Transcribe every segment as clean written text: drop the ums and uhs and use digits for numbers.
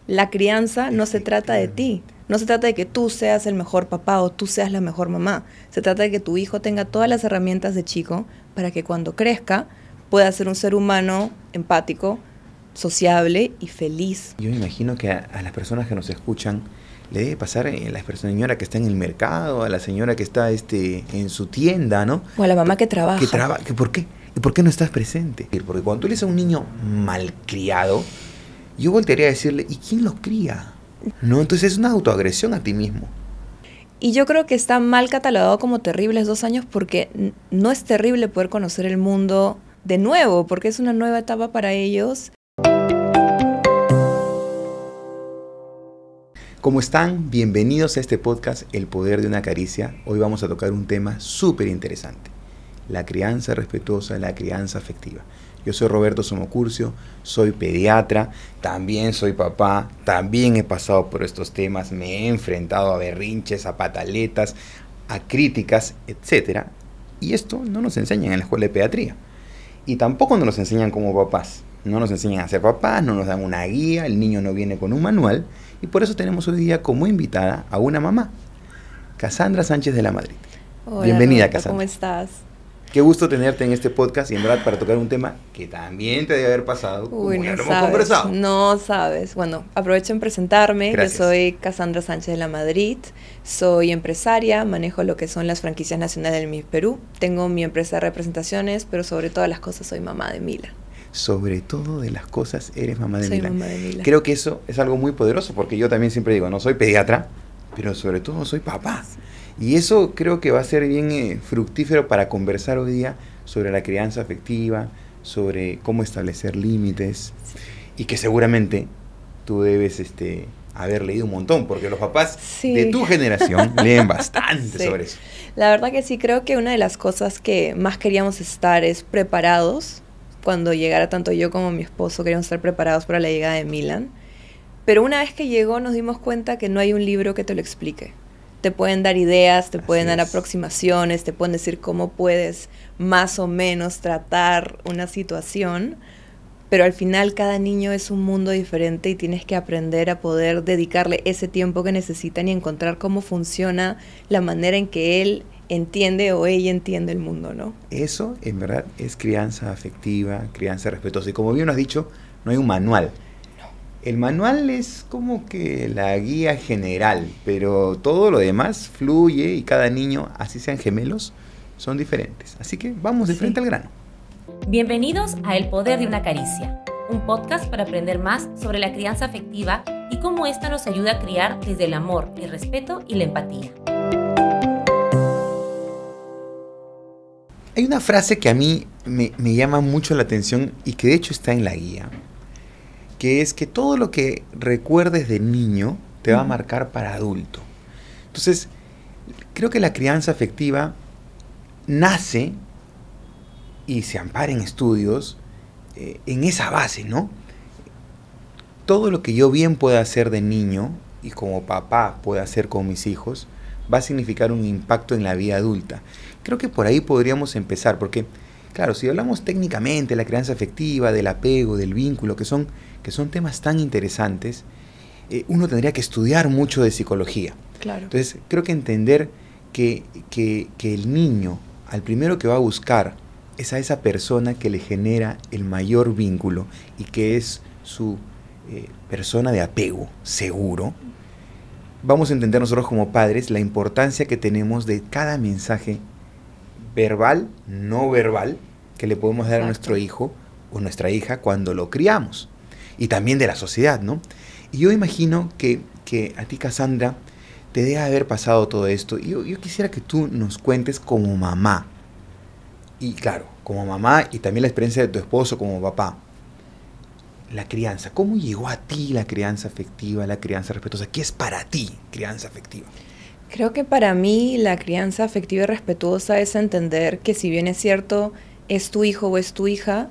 La crianza no se trata de ti. No se trata de que tú seas el mejor papá o tú seas la mejor mamá. Se trata de que tu hijo tenga todas las herramientas de chico para que cuando crezca pueda ser un ser humano empático, sociable y feliz. Yo me imagino que a las personas que nos escuchan le debe pasar a la señora que está en el mercado, a la señora que está en su tienda, ¿no? O a la mamá que trabaja. ¿Por qué? ¿Y por qué no estás presente? Porque cuando tú le dices a un niño malcriado, yo voltearía a decirle, ¿y quién los cría? No, entonces es una autoagresión a ti mismo. Y yo creo que está mal catalogado como terribles 2 años porque no es terrible poder conocer el mundo de nuevo, porque es una nueva etapa para ellos. ¿Cómo están? Bienvenidos a este podcast El Poder de una Caricia. Hoy vamos a tocar un tema súper interesante. La crianza respetuosa, la crianza afectiva. Yo soy Roberto Somocurcio, soy pediatra, también soy papá, también he pasado por estos temas, me he enfrentado a berrinches, a pataletas, a críticas, etc. Y esto no nos enseñan en la escuela de pediatría. Y tampoco nos enseñan como papás. No nos enseñan a ser papás, no nos dan una guía, el niño no viene con un manual. Y por eso tenemos hoy día como invitada a una mamá, Cassandra Sánchez de la Madrid. Hola, Bienvenida, Roberto, Cassandra. ¿cómo estás? Qué gusto tenerte en este podcast y en verdad para tocar un tema que también te debe haber pasado, como Uy, ya no lo hemos sabes, conversado. no sabes. Bueno, aprovecho en presentarme. Gracias. Yo soy Cassandra Sánchez de la Madrid, soy empresaria, manejo lo que son las franquicias nacionales del MIF Perú. Tengo mi empresa de representaciones, pero sobre todas las cosas soy mamá de Mila. Sobre todo de las cosas eres mamá de Soy Mila. mamá de Mila. Creo que eso es algo muy poderoso porque yo también siempre digo, no soy pediatra, pero sobre todo soy papá. Y eso creo que va a ser bien fructífero para conversar hoy día sobre la crianza afectiva, sobre cómo establecer límites, Sí. y que seguramente tú debes haber leído un montón, porque los papás Sí. de tu generación leen bastante Sí. sobre eso. La verdad que sí, creo que una de las cosas que más queríamos estar es preparados. Cuando llegara tanto yo como mi esposo queríamos estar preparados para la llegada de Milan. Pero una vez que llegó nos dimos cuenta que no hay un libro que te lo explique. Te pueden dar ideas, te pueden dar aproximaciones, te pueden decir cómo puedes más o menos tratar una situación, pero al final cada niño es un mundo diferente y tienes que aprender a poder dedicarle ese tiempo que necesitan y encontrar cómo funciona la manera en que él entiende o ella entiende el mundo, ¿no? Eso, en verdad, es crianza afectiva, crianza respetuosa. Y como bien has dicho, no hay un manual. El manual es como que la guía general, pero todo lo demás fluye y cada niño, así sean gemelos, son diferentes. Así que vamos de frente al grano. Bienvenidos a El Poder de una Caricia, un podcast para aprender más sobre la crianza afectiva y cómo esta nos ayuda a criar desde el amor, el respeto y la empatía. Hay una frase que a mí me llama mucho la atención y que de hecho está en la guía, que es que todo lo que recuerdes de niño te va a marcar para adulto. Entonces, creo que la crianza afectiva nace y se ampara en estudios en esa base, ¿no? Todo lo que yo bien pueda hacer de niño y como papá pueda hacer con mis hijos va a significar un impacto en la vida adulta. Creo que por ahí podríamos empezar, porque, claro, si hablamos técnicamente de la crianza afectiva, del apego, del vínculo, que son temas tan interesantes, uno tendría que estudiar mucho de psicología. Claro. Entonces, creo que entender que el niño, al primero que va a buscar, es a esa persona que le genera el mayor vínculo y que es su persona de apego seguro. Vamos a entender nosotros como padres la importancia que tenemos de cada mensaje verbal, no verbal, que le podemos dar a nuestro hijo o nuestra hija cuando lo criamos. Y también de la sociedad, ¿no? Y yo imagino que a ti, Cassandra, te debe haber pasado todo esto. Y yo quisiera que tú nos cuentes como mamá. Y claro, como mamá y también la experiencia de tu esposo como papá. La crianza. ¿Cómo llegó a ti la crianza afectiva, la crianza respetuosa? ¿Qué es para ti crianza afectiva? Creo que para mí la crianza afectiva y respetuosa es entender que si bien es cierto, es tu hijo o es tu hija,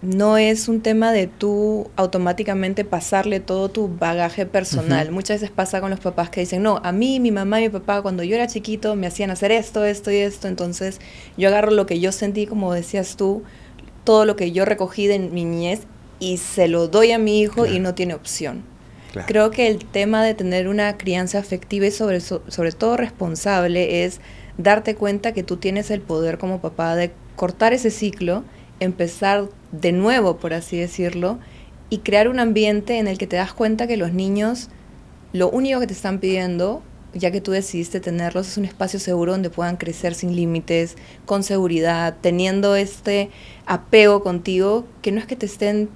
no es un tema de tú automáticamente pasarle todo tu bagaje personal. Muchas veces pasa con los papás que dicen, no, a mí, mi mamá y mi papá cuando yo era chiquito me hacían hacer esto, esto y esto, entonces yo agarro lo que yo sentí, como decías tú, todo lo que yo recogí de mi niñez y se lo doy a mi hijo y no tiene opción. Claro. Creo que el tema de tener una crianza afectiva y sobre todo responsable es darte cuenta que tú tienes el poder como papá de cortar ese ciclo, empezar de nuevo, por así decirlo, y crear un ambiente en el que te das cuenta que los niños, lo único que te están pidiendo, ya que tú decidiste tenerlos, es un espacio seguro donde puedan crecer sin límites, con seguridad, teniendo este apego contigo, que no es que te estén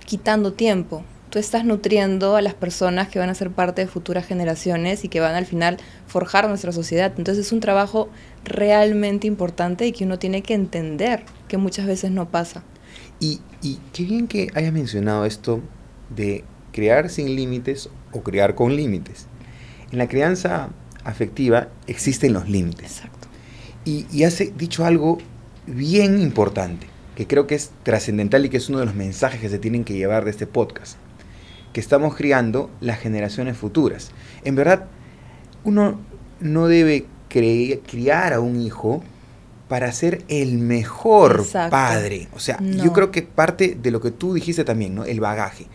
quitando tiempo. Tú estás nutriendo a las personas que van a ser parte de futuras generaciones y que van al final forjar nuestra sociedad. Entonces es un trabajo realmente importante y que uno tiene que entender que muchas veces no pasa. Y qué bien que hayas mencionado esto de crear sin límites o crear con límites. En la crianza afectiva existen los límites. Exacto. Y has dicho algo bien importante, que creo que es trascendental y que es uno de los mensajes que se tienen que llevar de este podcast, que estamos criando las generaciones futuras. En verdad, uno no debe criar a un hijo para ser el mejor Exacto. padre. O sea, No. yo creo que parte de lo que tú dijiste también, ¿no? El bagaje,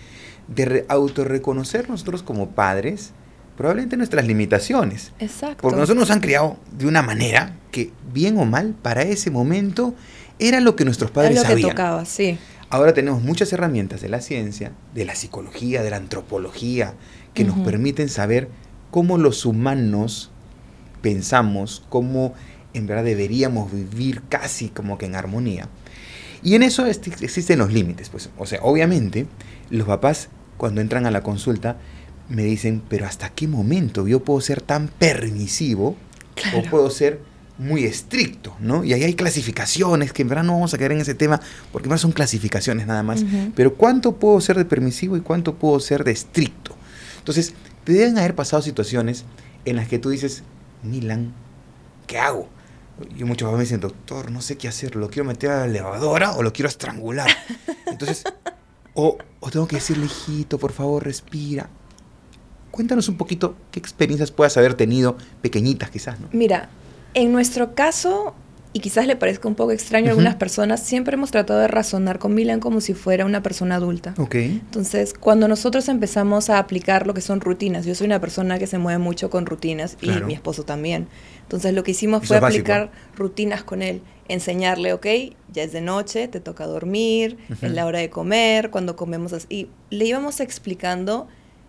de autorreconocer nosotros como padres probablemente nuestras limitaciones. Exacto. Porque nosotros nos han criado de una manera que, bien o mal, para ese momento era lo que nuestros padres es lo sabían. que tocaba, sí. Ahora tenemos muchas herramientas de la ciencia, de la psicología, de la antropología, que nos permiten saber cómo los humanos pensamos, cómo en verdad deberíamos vivir casi como que en armonía. Y en eso existen los límites. Pues. O sea, obviamente, los papás cuando entran a la consulta me dicen, pero ¿hasta qué momento yo puedo ser tan permisivo o puedo ser muy estricto, ¿no? Y ahí hay clasificaciones, que en verdad no vamos a caer en ese tema, porque en verdad son clasificaciones nada más. Pero ¿cuánto puedo ser de permisivo y cuánto puedo ser de estricto? Entonces, te deben haber pasado situaciones en las que tú dices, Milan, ¿qué hago? Y muchos papás me dicen, doctor, no sé qué hacer, ¿lo quiero meter a la elevadora o lo quiero estrangular? Entonces, o tengo que decirle, hijito, por favor, respira. Cuéntanos un poquito qué experiencias puedas haber tenido, pequeñitas quizás, ¿no? Mira, en nuestro caso, y quizás le parezca un poco extraño a algunas personas, siempre hemos tratado de razonar con Milan como si fuera una persona adulta. Ok. Entonces, cuando nosotros empezamos a aplicar lo que son rutinas, yo soy una persona que se mueve mucho con rutinas y mi esposo también. Entonces, lo que hicimos fue aplicar rutinas con él, enseñarle, ok, ya es de noche, te toca dormir, es la hora de comer, cuando comemos así. Y le íbamos explicando,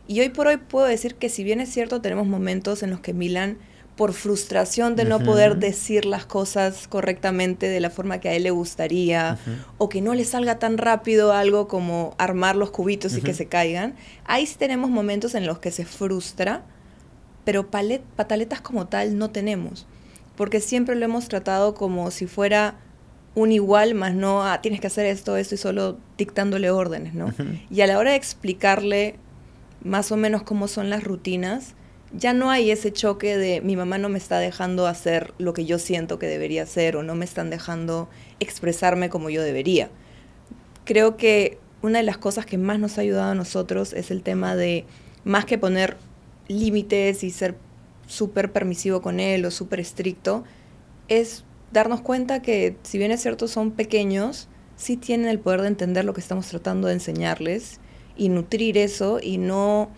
y hoy por hoy puedo decir que si bien es cierto, tenemos momentos en los que Milan, por frustración de no poder decir las cosas correctamente de la forma que a él le gustaría, o que no le salga tan rápido algo como armar los cubitos y que se caigan, ahí sí tenemos momentos en los que se frustra, pero pataletas como tal no tenemos, porque siempre lo hemos tratado como si fuera un igual, más no, tienes que hacer esto y solo dictándole órdenes, ¿no? Y a la hora de explicarle más o menos cómo son las rutinas, ya no hay ese choque de mi mamá no me está dejando hacer lo que yo siento que debería hacer o no me están dejando expresarme como yo debería. Creo que una de las cosas que más nos ha ayudado a nosotros es el tema de, más que poner límites y ser súper permisivo con él o súper estricto, es darnos cuenta que, si bien es cierto son pequeños, sí tienen el poder de entender lo que estamos tratando de enseñarles y nutrir eso, y no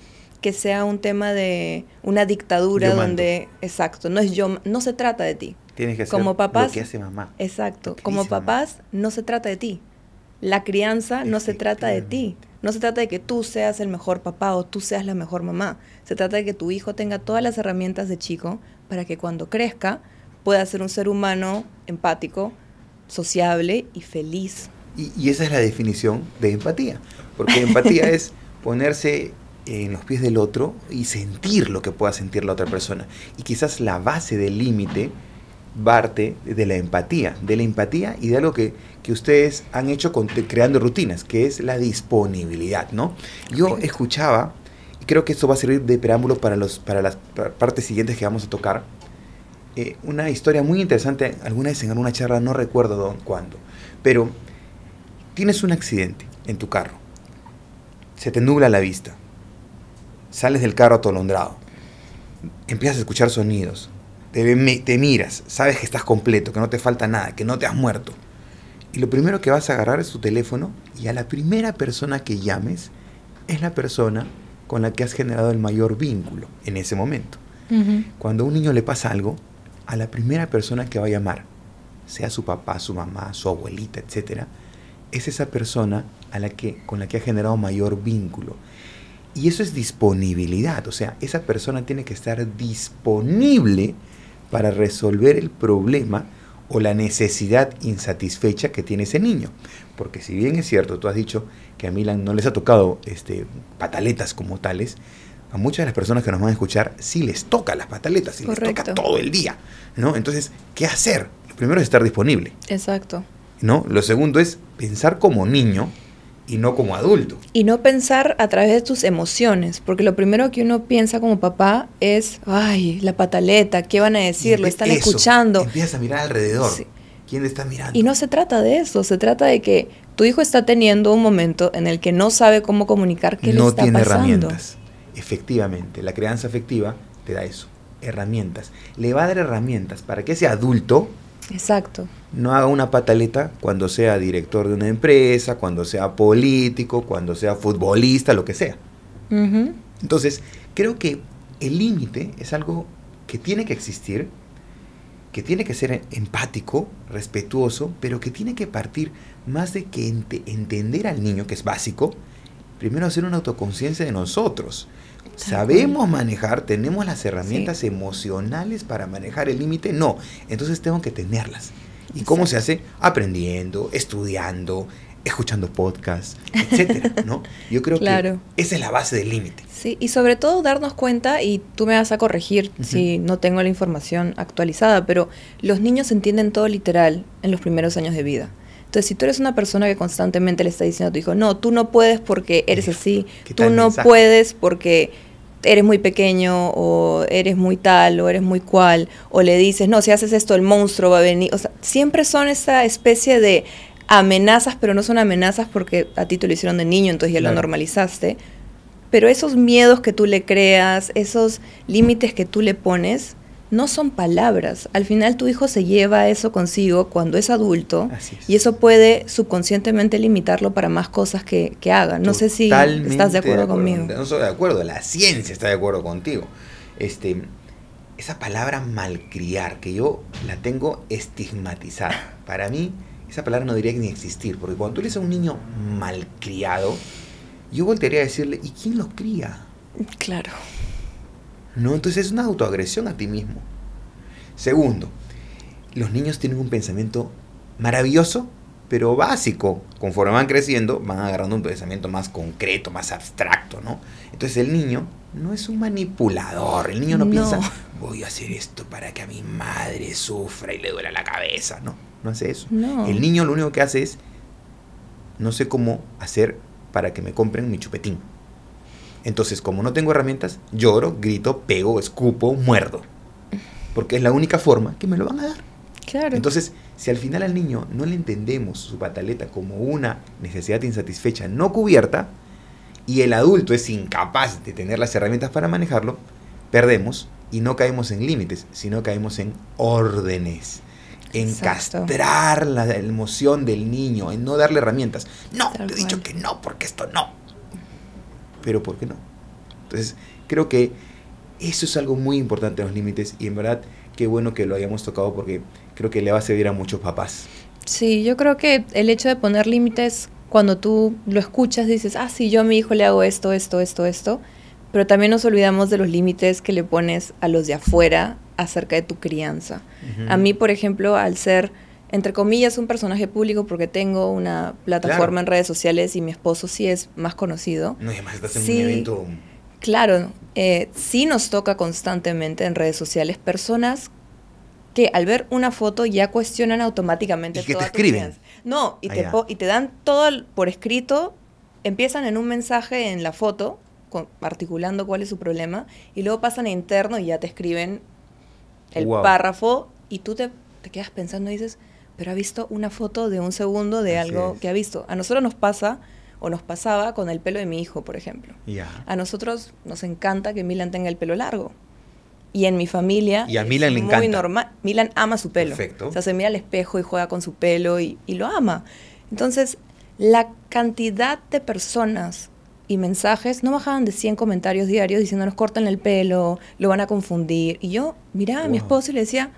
que sea un tema de una dictadura donde, exacto, no se trata de ti. Tienes que hacer como papás, lo que hace mamá. Exacto, como papás no se trata de ti. La crianza no se trata de ti. No se trata de que tú seas el mejor papá o tú seas la mejor mamá. Se trata de que tu hijo tenga todas las herramientas de chico para que cuando crezca pueda ser un ser humano empático, sociable y feliz. Y esa es la definición de empatía. Porque empatía es ponerse en los pies del otro y sentir lo que pueda sentir la otra persona. Y quizás la base del límite parte de la empatía y de algo que ustedes han hecho creando rutinas, que es la disponibilidad, ¿no? Yo escuchaba, y creo que esto va a servir de preámbulo para las partes siguientes que vamos a tocar, una historia muy interesante, alguna vez en alguna charla, no recuerdo cuándo, pero tienes un accidente en tu carro, se te nubla la vista, sales del carro atolondrado, empiezas a escuchar sonidos, te miras, sabes que estás completo, que no te falta nada, que no te has muerto. Y lo primero que vas a agarrar es tu teléfono y a la primera persona que llames es la persona con la que has generado el mayor vínculo en ese momento. Cuando a un niño le pasa algo, a la primera persona que va a llamar, sea su papá, su mamá, su abuelita, etcétera, es esa persona con la que ha generado mayor vínculo. Y eso es disponibilidad, o sea, esa persona tiene que estar disponible para resolver el problema o la necesidad insatisfecha que tiene ese niño. Porque si bien es cierto, tú has dicho que a Milan no les ha tocado pataletas como tales, a muchas de las personas que nos van a escuchar sí les toca las pataletas, sí les toca todo el día, ¿no? Entonces, ¿qué hacer? Lo primero es estar disponible. Exacto. ¿No? Lo segundo es pensar como niño y no como adulto. Y no pensar a través de tus emociones, porque lo primero que uno piensa como papá es, ay, la pataleta, ¿qué van a decir? Lo están escuchando. Empiezas a mirar alrededor. Sí. ¿Quién le está mirando? Y no se trata de eso, se trata de que tu hijo está teniendo un momento en el que no sabe cómo comunicar qué le está pasando. No tiene herramientas. Efectivamente, la crianza afectiva te da eso, herramientas. Le va a dar herramientas para que ese adulto exacto. no haga una pataleta cuando sea director de una empresa, cuando sea político, cuando sea futbolista, lo que sea. Entonces, creo que el límite es algo que tiene que existir, que tiene que ser empático, respetuoso, pero que tiene que partir más de que entender al niño, que es básico, primero hacer una autoconciencia de nosotros. ¿Sabemos manejar? ¿Tenemos las herramientas emocionales para manejar el límite? No. Entonces tengo que tenerlas. ¿Y cómo se hace? Aprendiendo, estudiando, escuchando podcasts, etcétera, ¿no? Yo creo que esa es la base del límite. Sí, y sobre todo darnos cuenta, y tú me vas a corregir si no tengo la información actualizada, pero los niños entienden todo literal en los primeros años de vida. Entonces, si tú eres una persona que constantemente le está diciendo a tu hijo, no, tú no puedes porque eres así, tú no puedes porque eres muy pequeño, o eres muy tal, o eres muy cual, o le dices, no, si haces esto el monstruo va a venir, o sea, siempre son esa especie de amenazas, pero no son amenazas porque a ti te lo hicieron de niño, entonces ya lo normalizaste, pero esos miedos que tú le creas, esos límites que tú le pones, no son palabras. Al final tu hijo se lleva eso consigo cuando es adulto y eso puede subconscientemente limitarlo para más cosas que haga. No sé si estás de acuerdo conmigo. No soy de acuerdo, la ciencia está de acuerdo contigo. Esa palabra malcriar, que yo la tengo estigmatizada. Para mí, esa palabra no debería ni existir, porque cuando tú le dices a un niño malcriado, yo voltearía a decirle, ¿y quién lo cría? Claro. No, entonces es una autoagresión a ti mismo. Segundo, los niños tienen un pensamiento maravilloso, pero básico. Conforme van creciendo, van agarrando un pensamiento más concreto, más abstracto, ¿no? Entonces el niño no es un manipulador. El niño no piensa, voy a hacer esto para que a mi madre sufra y le duela la cabeza. No hace eso. No. El niño lo único que hace es, no sé cómo hacer para que me compren mi chupetín. Entonces, como no tengo herramientas, lloro, grito, pego, escupo, muerdo. Porque es la única forma que me lo van a dar. Claro. Entonces, si al final al niño no le entendemos su pataleta como una necesidad insatisfecha no cubierta, y el adulto es incapaz de tener las herramientas para manejarlo, perdemos y no caemos en límites, sino caemos en órdenes. En castrar la emoción del niño, en no darle herramientas. No, te he dicho que no, porque esto no. Pero ¿por qué no? Entonces, creo que eso es algo muy importante en los límites, y en verdad, qué bueno que lo hayamos tocado, porque creo que le va a servir a muchos papás. Sí, yo creo que el hecho de poner límites, cuando tú lo escuchas, dices, sí, yo a mi hijo le hago esto, pero también nos olvidamos de los límites que le pones a los de afuera acerca de tu crianza. A mí, por ejemplo, al ser, entre comillas, un personaje público, porque tengo una plataforma en redes sociales y mi esposo sí es más conocido. No, y además estás en un evento. Claro, sí nos toca constantemente en redes sociales personas que al ver una foto ya cuestionan automáticamente y que te escriben. No, y te dan todo por escrito, empiezan en un mensaje en la foto, articulando cuál es su problema, y luego pasan a interno y ya te escriben el párrafo, y tú te quedas pensando y dices, pero ha visto una foto de un segundo de algo que ha visto. A nosotros nos pasa, o nos pasaba con el pelo de mi hijo, por ejemplo. A nosotros nos encanta que Milan tenga el pelo largo. Y en mi familia y a Milan le encanta. Muy normal. Milan ama su pelo. Perfecto. O sea, se mira al espejo y juega con su pelo y lo ama. Entonces, la cantidad de personas y mensajes, no bajaban de 100 comentarios diarios diciéndonos cortan el pelo, lo van a confundir. Y yo miraba a mi esposo y le decía,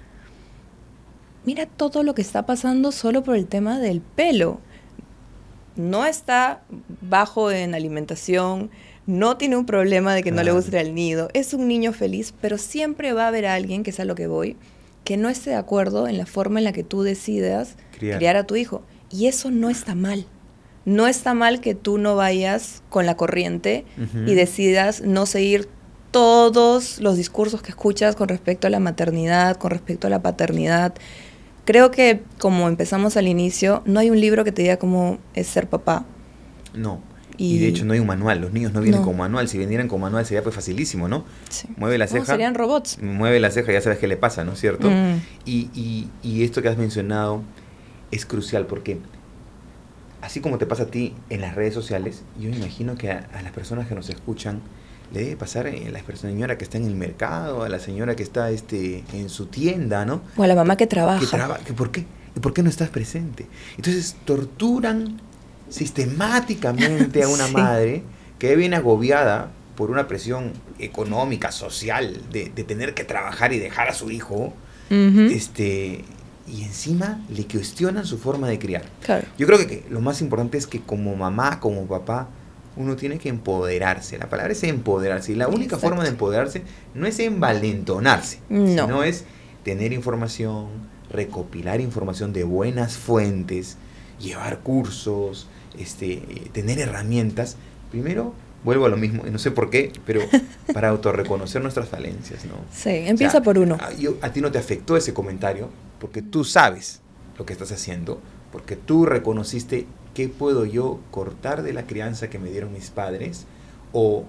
mira todo lo que está pasando solo por el tema del pelo. No está bajo en alimentación, no tiene un problema de que no le guste el nido, es un niño feliz, pero siempre va a haber alguien, que es a lo que voy, que no esté de acuerdo en la forma en la que tú decidas criar a tu hijo. Y eso no está mal. No está mal que tú no vayas con la corriente y decidas no seguir todos los discursos que escuchas con respecto a la maternidad, con respecto a la paternidad. Creo que, como empezamos al inicio, no hay un libro que te diga cómo es ser papá. No. Y de hecho no hay un manual. Los niños no vienen con manual. Si vinieran con manual sería pues facilísimo, ¿no? Sí. Mueve la ceja. No, serían robots. Mueve la ceja, ya sabes qué le pasa, ¿no es cierto? Y esto que has mencionado es crucial porque así como te pasa a ti en las redes sociales, yo me imagino que a las personas que nos escuchan le debe pasar a la señora que está en el mercado, a la señora que está en su tienda, ¿no? O a la mamá que trabaja. ¿Por qué? ¿Y por qué no estás presente? Entonces torturan sistemáticamente a una madre que viene agobiada por una presión económica, social, de tener que trabajar y dejar a su hijo, y encima le cuestionan su forma de criar. Claro. Yo creo que lo más importante es que como mamá, como papá, uno tiene que empoderarse. La palabra es empoderarse. Y la única forma de empoderarse no es envalentonarse, sino es tener información, recopilar información de buenas fuentes, llevar cursos, tener herramientas. Primero, vuelvo a lo mismo, y no sé por qué, pero para autorreconocer nuestras falencias, ¿no? Sí, empieza por uno. A ti no te afectó ese comentario porque tú sabes lo que estás haciendo, porque tú reconociste qué puedo yo cortar de la crianza que me dieron mis padres o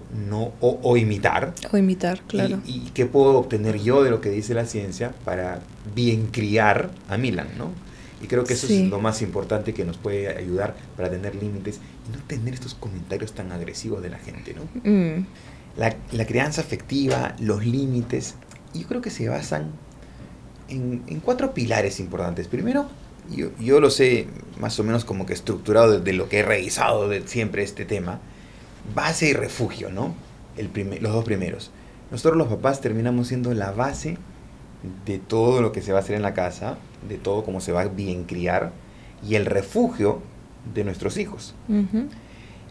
imitar. O imitar, claro. Y qué puedo obtener yo de lo que dice la ciencia para bien criar a Milan, ¿no? Y creo que eso es lo más importante que nos puede ayudar para tener límites y no tener estos comentarios tan agresivos de la gente, ¿no? La crianza afectiva, los límites, yo creo que se basan en 4 pilares importantes. Primero, yo lo sé más o menos como que estructurado de lo que he revisado de siempre este tema, base y refugio, ¿no? Los 2 primeros. Nosotros los papás terminamos siendo la base de todo lo que se va a hacer en la casa, de todo cómo se va a bien criar, y el refugio de nuestros hijos.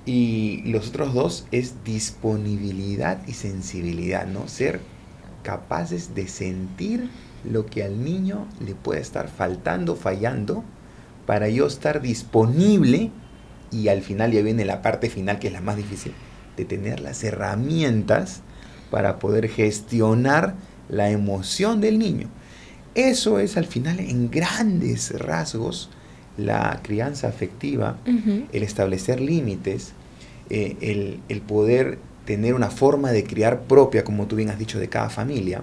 Y los otros 2 es disponibilidad y sensibilidad, ¿no? Ser capaces de sentir lo que al niño le puede estar faltando, fallando, para yo estar disponible, y al final ya viene la parte final que es la más difícil, de tener las herramientas para poder gestionar la emoción del niño. Eso es al final en grandes rasgos la crianza afectiva, el establecer límites, el poder tener una forma de criar propia, como tú bien has dicho, de cada familia.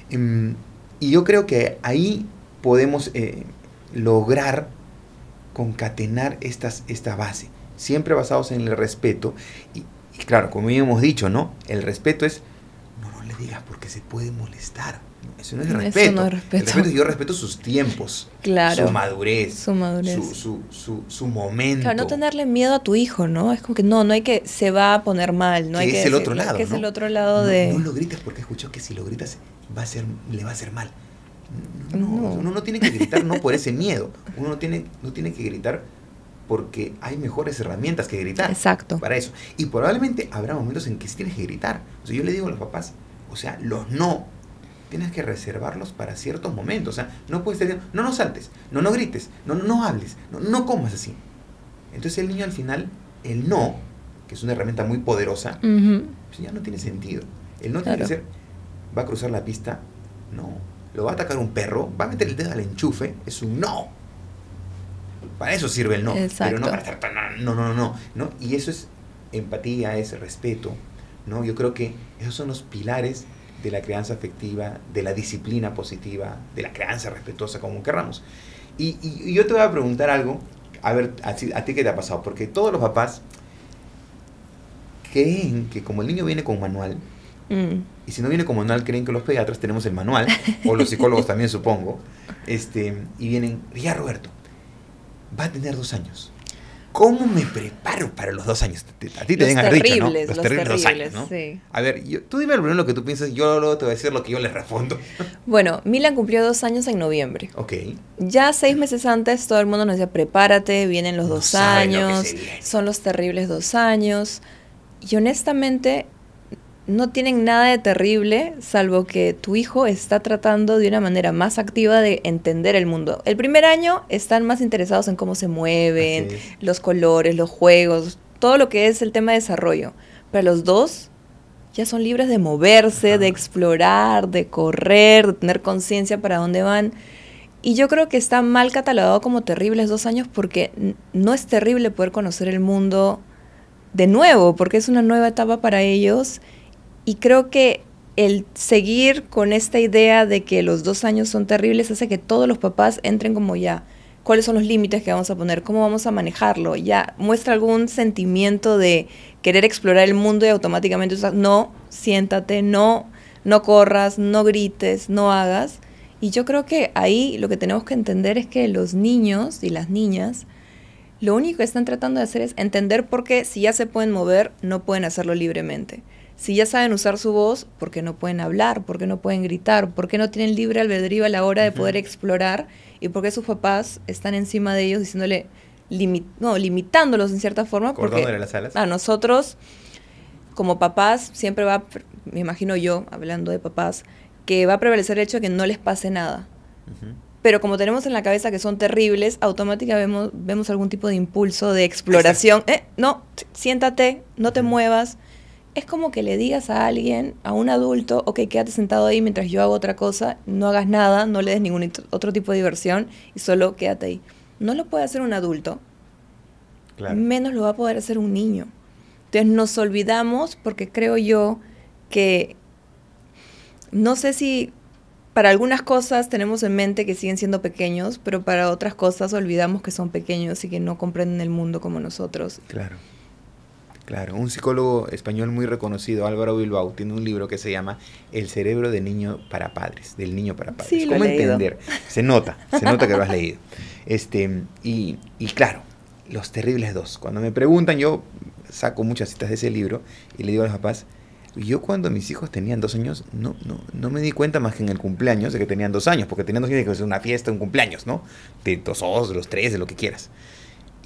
Y yo creo que ahí podemos lograr concatenar esta base, siempre basados en el respeto. Y claro, como ya hemos dicho, ¿no? El respeto es, no le digas porque se puede molestar. Eso no es respeto. Eso no es respeto. El respeto, yo respeto sus tiempos, claro, su madurez, su momento. Claro, no tenerle miedo a tu hijo, ¿no? Es como que no hay que, se va a poner mal, no hay que... Es el otro lado, que es ¿no? el otro lado de... No lo grites porque escucho que si lo gritas le va a hacer mal. Uno no tiene que gritar no por ese miedo. Uno no tiene que gritar porque hay mejores herramientas que gritar. Exacto. Para eso. Y probablemente habrá momentos en que sí tienes que gritar. O sea, yo le digo a los papás, o sea, los no tienes que reservarlos para ciertos momentos. O sea, no puedes decir, no saltes, no grites, no hables, no comas así. Entonces el niño al final, el no, que es una herramienta muy poderosa, pues ya no tiene sentido. El no tiene que ser, va a cruzar la pista, no. Lo va a atacar un perro, va a meter el dedo al enchufe, es un no. Para eso sirve el no. Exacto. Pero no para estar no. Y eso es empatía, es respeto, ¿no? Yo creo que esos son los pilares de la crianza afectiva, de la disciplina positiva, de la crianza respetuosa, como querramos. Y yo te voy a preguntar algo, a ver, a ti qué te ha pasado, porque todos los papás creen que como el niño viene con manual, y si no viene con manual, creen que los pediatras tenemos el manual, o los psicólogos también, supongo, y vienen, ya Roberto, va a tener 2 años. ¿Cómo me preparo para los 2 años? A ti te den haber dicho, ¿no? Los terribles 2 años, ¿no? Sí. A ver, tú dime primero lo que tú piensas, yo luego te voy a decir lo que yo les respondo. Bueno, Milan cumplió 2 años en noviembre. Ok. Ya 6 meses antes todo el mundo nos decía, prepárate, vienen los 2 años, son los terribles 2 años. Y honestamente no tienen nada de terrible, salvo que tu hijo está tratando de una manera más activa de entender el mundo. El primer año están más interesados en cómo se mueven, los colores, los juegos, todo lo que es el tema de desarrollo. Pero los 2 ya son libres de moverse, de explorar, de correr, de tener conciencia para dónde van. Y yo creo que está mal catalogado como terribles 2 años porque no es terrible poder conocer el mundo de nuevo, porque es una nueva etapa para ellos. Y creo que el seguir con esta idea de que los 2 años son terribles hace que todos los papás entren como ya, ¿cuáles son los límites que vamos a poner? ¿Cómo vamos a manejarlo? Ya muestra algún sentimiento de querer explorar el mundo y automáticamente no, siéntate, no corras, no grites, no hagas. Y yo creo que ahí lo que tenemos que entender es que los niños y las niñas lo único que están tratando de hacer es entender por qué si ya se pueden mover, no pueden hacerlo libremente. Si ya saben usar su voz, ¿por qué no pueden hablar? ¿Por qué no pueden gritar? ¿Por qué no tienen libre albedrío a la hora de poder explorar? ¿Y por qué sus papás están encima de ellos diciéndole, limitándolos en cierta forma? Cortándole las alas. A nosotros, como papás, siempre me imagino yo, hablando de papás, que va a prevalecer el hecho de que no les pase nada. Pero como tenemos en la cabeza que son terribles, automáticamente vemos algún tipo de impulso de exploración. No, siéntate, no te muevas. Es como que le digas a alguien, a un adulto, ok, quédate sentado ahí mientras yo hago otra cosa, no hagas nada, no le des ningún otro tipo de diversión y solo quédate ahí. No lo puede hacer un adulto, claro. Menos lo va a poder hacer un niño. Entonces nos olvidamos, porque creo yo que, no sé si para algunas cosas tenemos en mente que siguen siendo pequeños, pero para otras cosas olvidamos que son pequeños y que no comprenden el mundo como nosotros. Claro. Claro, un psicólogo español muy reconocido, Álvaro Bilbao, tiene un libro que se llama El cerebro del niño para padres, del niño para padres. Sí, ¿Cómo entender? Se nota que lo has leído. Y claro, los terribles 2. Cuando me preguntan, yo saco muchas citas de ese libro y le digo a los papás, yo cuando mis hijos tenían 2 años, no me di cuenta más que en el cumpleaños de que tenían 2 años, porque tenían 2 años de que es una fiesta, un cumpleaños, ¿no? De 2 o de los 3, de lo que quieras.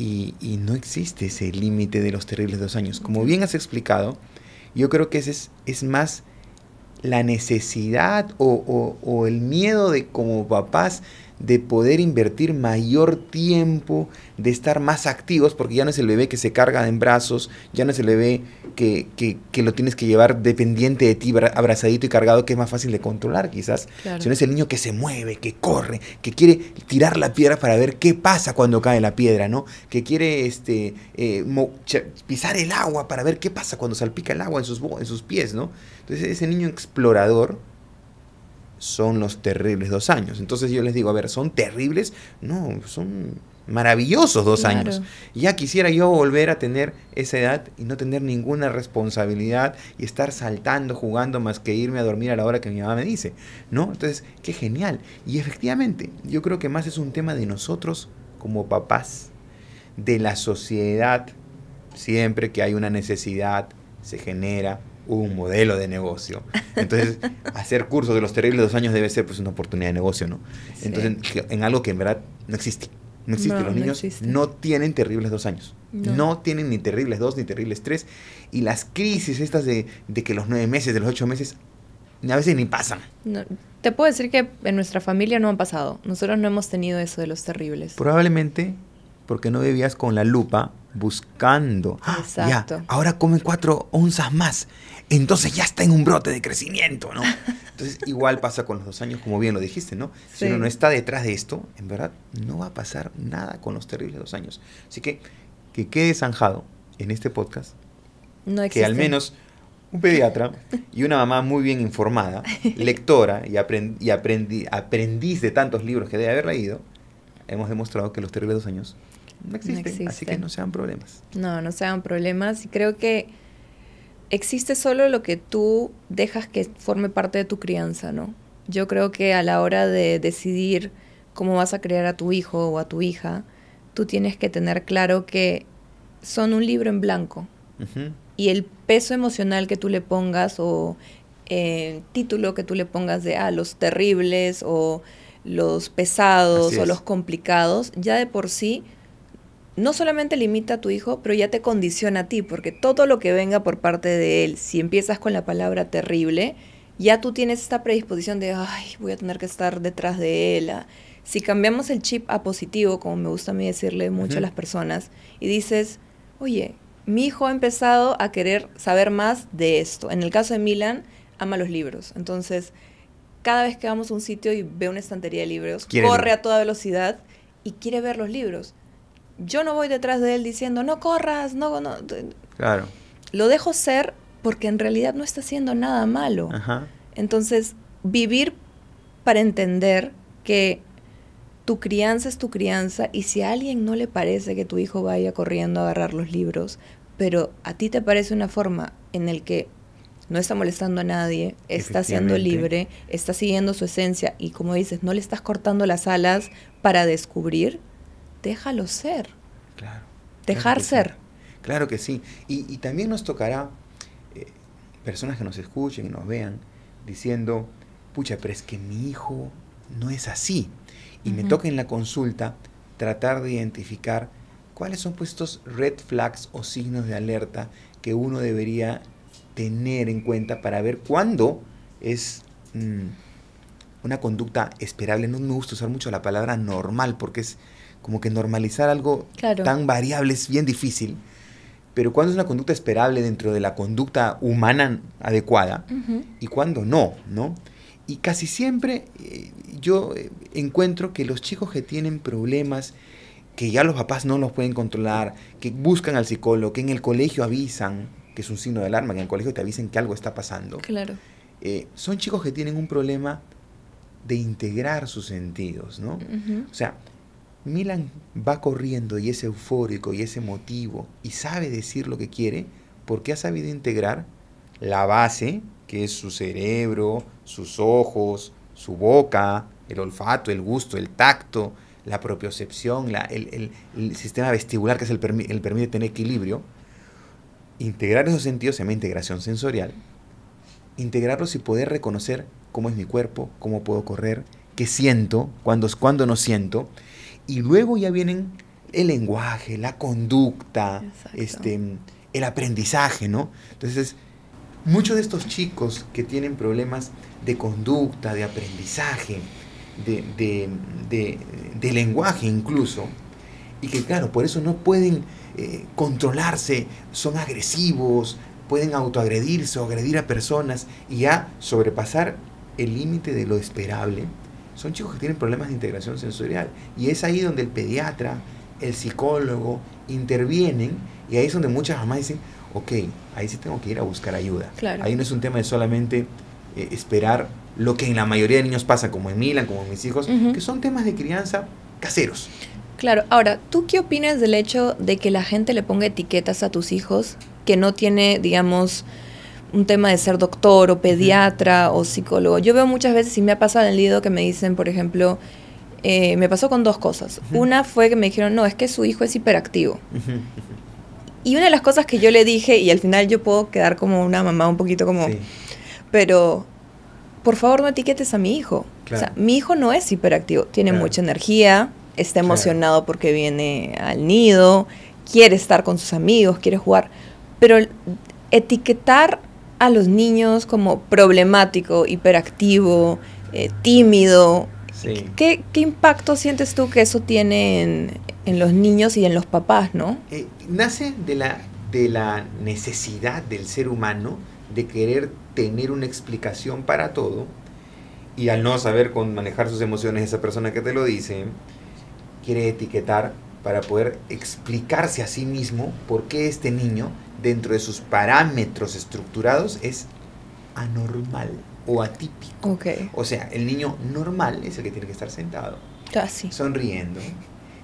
Y no existe ese límite de los terribles 2 años. Como bien has explicado, yo creo que ese es más la necesidad o el miedo de como papás de poder invertir mayor tiempo, de estar más activos, porque ya no es el bebé que se carga en brazos, ya no es el bebé que lo tienes que llevar dependiente de ti, abrazadito y cargado, que es más fácil de controlar quizás, claro. Sino es el niño que se mueve, que corre, que quiere tirar la piedra para ver qué pasa cuando cae la piedra, ¿no? Que quiere pisar el agua para ver qué pasa cuando salpica el agua en sus pies, ¿no? Entonces ese niño explorador son los terribles 2 años. Entonces yo les digo, a ver, ¿son terribles? No, son maravillosos 2 claro. años. Ya quisiera yo volver a tener esa edad y no tener ninguna responsabilidad y estar saltando, jugando, más que irme a dormir a la hora que mi mamá me dice, ¿no? Entonces, qué genial. Y efectivamente, yo creo que más es un tema de nosotros como papás, de la sociedad. Siempre que hay una necesidad, se genera un modelo de negocio. Entonces, hacer cursos de los terribles 2 años debe ser pues una oportunidad de negocio, ¿no? Sí. Entonces, en algo que en verdad no existe. No existe. Los niños no tienen terribles 2 años. No tienen ni terribles 2 ni terribles 3. Y las crisis estas de que los 9 meses, de los 8 meses, a veces ni pasan. No, te puedo decir que en nuestra familia no han pasado. Nosotros no hemos tenido eso de los terribles. Probablemente porque no vivías con la lupa buscando. Exacto. Ya, ahora come 4 onzas más. Entonces ya está en un brote de crecimiento, ¿no? Entonces igual pasa con los 2 años, como bien lo dijiste, ¿no? Si uno no está detrás de esto, en verdad no va a pasar nada con los terribles 2 años. Así que quede zanjado en este podcast no existe. Que al menos un pediatra y una mamá muy bien informada, lectora y aprendiz de tantos libros que debe haber leído, hemos demostrado que los terribles 2 años no existen. Así que no sean problemas. No sean problemas. Y creo que existe solo lo que tú dejas que forme parte de tu crianza, ¿no? Yo creo que a la hora de decidir cómo vas a criar a tu hijo o a tu hija, tú tienes que tener claro que son un libro en blanco. Ujú. Y el peso emocional que tú le pongas o el título que tú le pongas de los terribles o los pesados Así o es. los complicados, ya de por sí no solamente limita a tu hijo, pero ya te condiciona a ti, porque todo lo que venga por parte de él, si empiezas con la palabra terrible, ya tú tienes esta predisposición de, ay, voy a tener que estar detrás de él. Si cambiamos el chip a positivo, como me gusta a mí decirle mucho a Ujú. las personas, y dices, oye, mi hijo ha empezado a querer saber más de esto. En el caso de Milan, ama los libros. Entonces, cada vez que vamos a un sitio y ve una estantería de libros, Quiere el corre libro. a toda velocidad y quiere ver los libros. Yo no voy detrás de él diciendo, no corras, no. Claro. Lo dejo ser porque en realidad no está haciendo nada malo. Ajá. Entonces, vivir para entender que tu crianza es tu crianza y si a alguien no le parece que tu hijo vaya corriendo a agarrar los libros, pero a ti te parece una forma en el que no está molestando a nadie, está siendo Efectivamente. libre, está siguiendo su esencia y como dices, no le estás cortando las alas para descubrir, déjalo ser, Claro. dejar Claro que sí. ser. Claro que sí. Y también nos tocará personas que nos escuchen y nos vean diciendo, pucha, pero es que mi hijo no es así. Y me Ujú. toca en la consulta tratar de identificar cuáles son pues estos red flags o signos de alerta que uno debería tener en cuenta para ver cuándo es una conducta esperable. No me gusta usar mucho la palabra normal porque es como que normalizar algo Claro. tan variable es bien difícil. Pero cuándo es una conducta esperable dentro de la conducta humana adecuada Ujú. y cuándo no, ¿no? Y casi siempre yo encuentro que los chicos que tienen problemas, que ya los papás no los pueden controlar, que buscan al psicólogo, que en el colegio avisan, que es un signo de alarma, que en el colegio te avisen que algo está pasando, Claro. son chicos que tienen un problema de integrar sus sentidos, ¿no? Ujú. O sea, Milan va corriendo y es eufórico y es emotivo y sabe decir lo que quiere porque ha sabido integrar la base, que es su cerebro, sus ojos, su boca, el olfato, el gusto, el tacto, la propiocepción, el sistema vestibular, que es el permite tener equilibrio. Integrar esos sentidos se llama integración sensorial. Integrarlos y poder reconocer cómo es mi cuerpo, cómo puedo correr, qué siento, cuándo no siento. Y luego ya vienen el lenguaje, la conducta, Exacto. el aprendizaje, ¿no? Entonces, muchos de estos chicos que tienen problemas de conducta, de aprendizaje, de lenguaje incluso, y que claro, por eso no pueden controlarse, son agresivos, pueden autoagredirse o agredir a personas y ya sobrepasar el límite de lo esperable, son chicos que tienen problemas de integración sensorial. Y es ahí donde el pediatra, el psicólogo intervienen y ahí es donde muchas mamás dicen, ok, ahí sí tengo que ir a buscar ayuda. Claro. Ahí no es un tema de solamente esperar lo que en la mayoría de niños pasa, como en Milan, como en mis hijos, Ujú. que son temas de crianza caseros. Claro, ahora, ¿tú qué opinas del hecho de que la gente le ponga etiquetas a tus hijos que no tiene, digamos, un tema de ser doctor o pediatra o psicólogo? Yo veo muchas veces, y me ha pasado en el Lido, que me dicen, por ejemplo, me pasó con dos cosas. Ujú. Una fue que me dijeron, no, es que su hijo es hiperactivo. Ujú. Y una de las cosas que yo le dije, y al final yo puedo quedar como una mamá un poquito como, Sí, pero por favor no etiquetes a mi hijo. claro. O sea, mi hijo no es hiperactivo, tiene Claro. mucha energía, está Claro. emocionado porque viene al nido, quiere estar con sus amigos, quiere jugar, pero etiquetar a los niños como problemático, hiperactivo, tímido, Sí. ¿qué impacto sientes tú que eso tiene en los niños y en los papás, no? Nace de la necesidad del ser humano de querer tener una explicación para todo y al no saber manejar sus emociones, esa persona que te lo dice quiere etiquetar para poder explicarse a sí mismo por qué este niño, dentro de sus parámetros estructurados, es anormal o atípico. Ok, O sea, el niño normal es el que tiene que estar sentado, casi. sonriendo.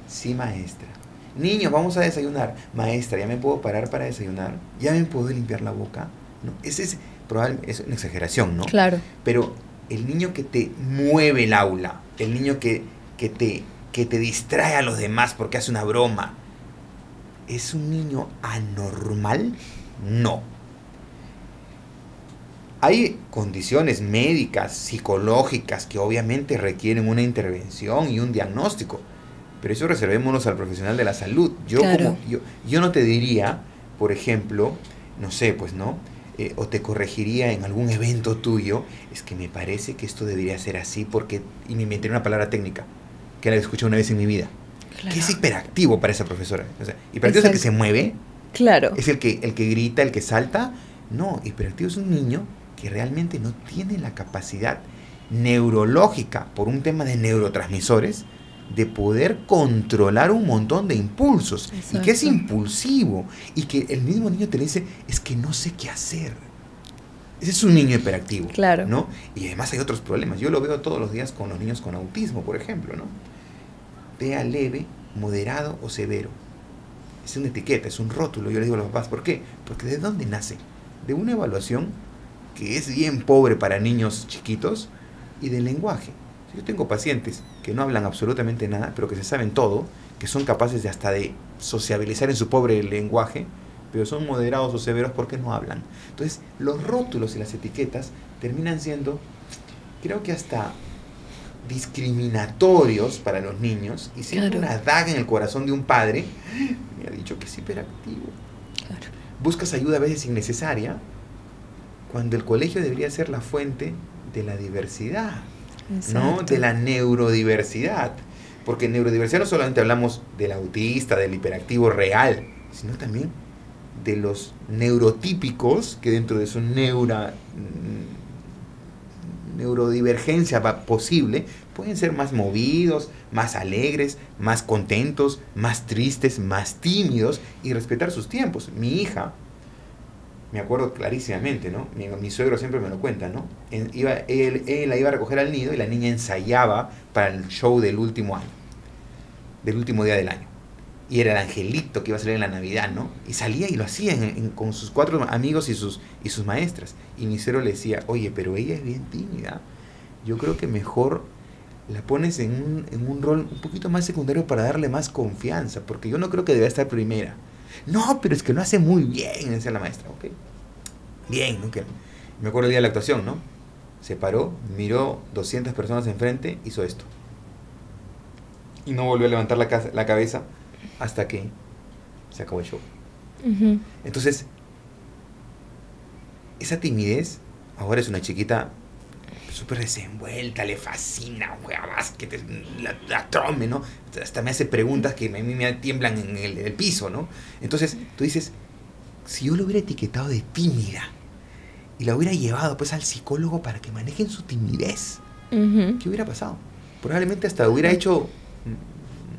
Sí, maestra. Niños, vamos a desayunar. Maestra, ¿ya me puedo parar para desayunar? ¿Ya me puedo limpiar la boca? No, ese es probablemente es una exageración, ¿no? Claro. Pero el niño que te mueve el aula, el niño que te distrae a los demás porque hace una broma, ¿Es un niño anormal? No. Hay condiciones médicas, psicológicas, que obviamente requieren una intervención y un diagnóstico, pero eso reservémonos al profesional de la salud. Claro. Yo no te diría, por ejemplo, no sé, pues, ¿no? O te corregiría en algún evento tuyo, es que me parece que esto debería ser así porque, y me inventé una palabra técnica, que la escuché una vez en mi vida, Claro. que es hiperactivo para esa profesora. O sea, hiperactivo es el que se mueve, Claro. es el que grita, el que salta. No, hiperactivo es un niño que realmente no tiene la capacidad neurológica, por un tema de neurotransmisores, de poder controlar un montón de impulsos. Exacto. Y que es impulsivo. Y que el mismo niño te dice, es que no sé qué hacer. Ese es un niño hiperactivo. Claro. ¿No? Y además hay otros problemas. Yo lo veo todos los días con los niños con autismo, por ejemplo, ¿no? TEA leve, moderado o severo. Es una etiqueta, es un rótulo. Yo les digo a los papás, ¿por qué? Porque ¿de dónde nace? De una evaluación que es bien pobre para niños chiquitos y del lenguaje. Yo tengo pacientes que no hablan absolutamente nada, pero que se saben todo, que son capaces de hasta de sociabilizar en su pobre lenguaje, pero son moderados o severos porque no hablan. Entonces, los rótulos y las etiquetas terminan siendo, creo que hasta discriminatorios para los niños, y siempre Claro. una daga en el corazón de un padre. Me ha dicho que es hiperactivo. Claro. Buscas ayuda a veces innecesaria, cuando el colegio debería ser la fuente de la diversidad, ¿no? Exacto. De la neurodiversidad. Porque en neurodiversidad no solamente hablamos del autista, del hiperactivo real, sino también de los neurotípicos, que dentro de su neurodivergencia posible, pueden ser más movidos, más alegres, más contentos, más tristes, más tímidos, y respetar sus tiempos. Mi hija, me acuerdo clarísimamente, ¿no? Mi suegro siempre me lo cuenta, ¿no? Él la iba a recoger al nido y la niña ensayaba para el show del último año, del último día del año. Y era el angelito que iba a salir en la Navidad, ¿no? Y salía y lo hacía con sus 4 amigos y sus maestras. Y mi suegro le decía, oye, pero ella es bien tímida. Yo creo que mejor la pones en un rol un poquito más secundario para darle más confianza, porque yo no creo que deba estar primera. No, pero es que lo hace muy bien, decía la maestra. Ok, bien, ¿no? Me acuerdo el día de la actuación, ¿no? Se paró, miró 200 personas enfrente, hizo esto. Y no volvió a levantar la cabeza hasta que se acabó el show. Uh-huh. Entonces, esa timidez, ahora es una chiquita súper desenvuelta, le fascina, juega básquet, la trome, ¿no? Hasta me hace preguntas que a mí me tiemblan en el piso, ¿no? Entonces, tú dices, si yo lo hubiera etiquetado de tímida y la hubiera llevado pues al psicólogo para que manejen su timidez, Uh-huh. ¿qué hubiera pasado? Probablemente hasta hubiera hecho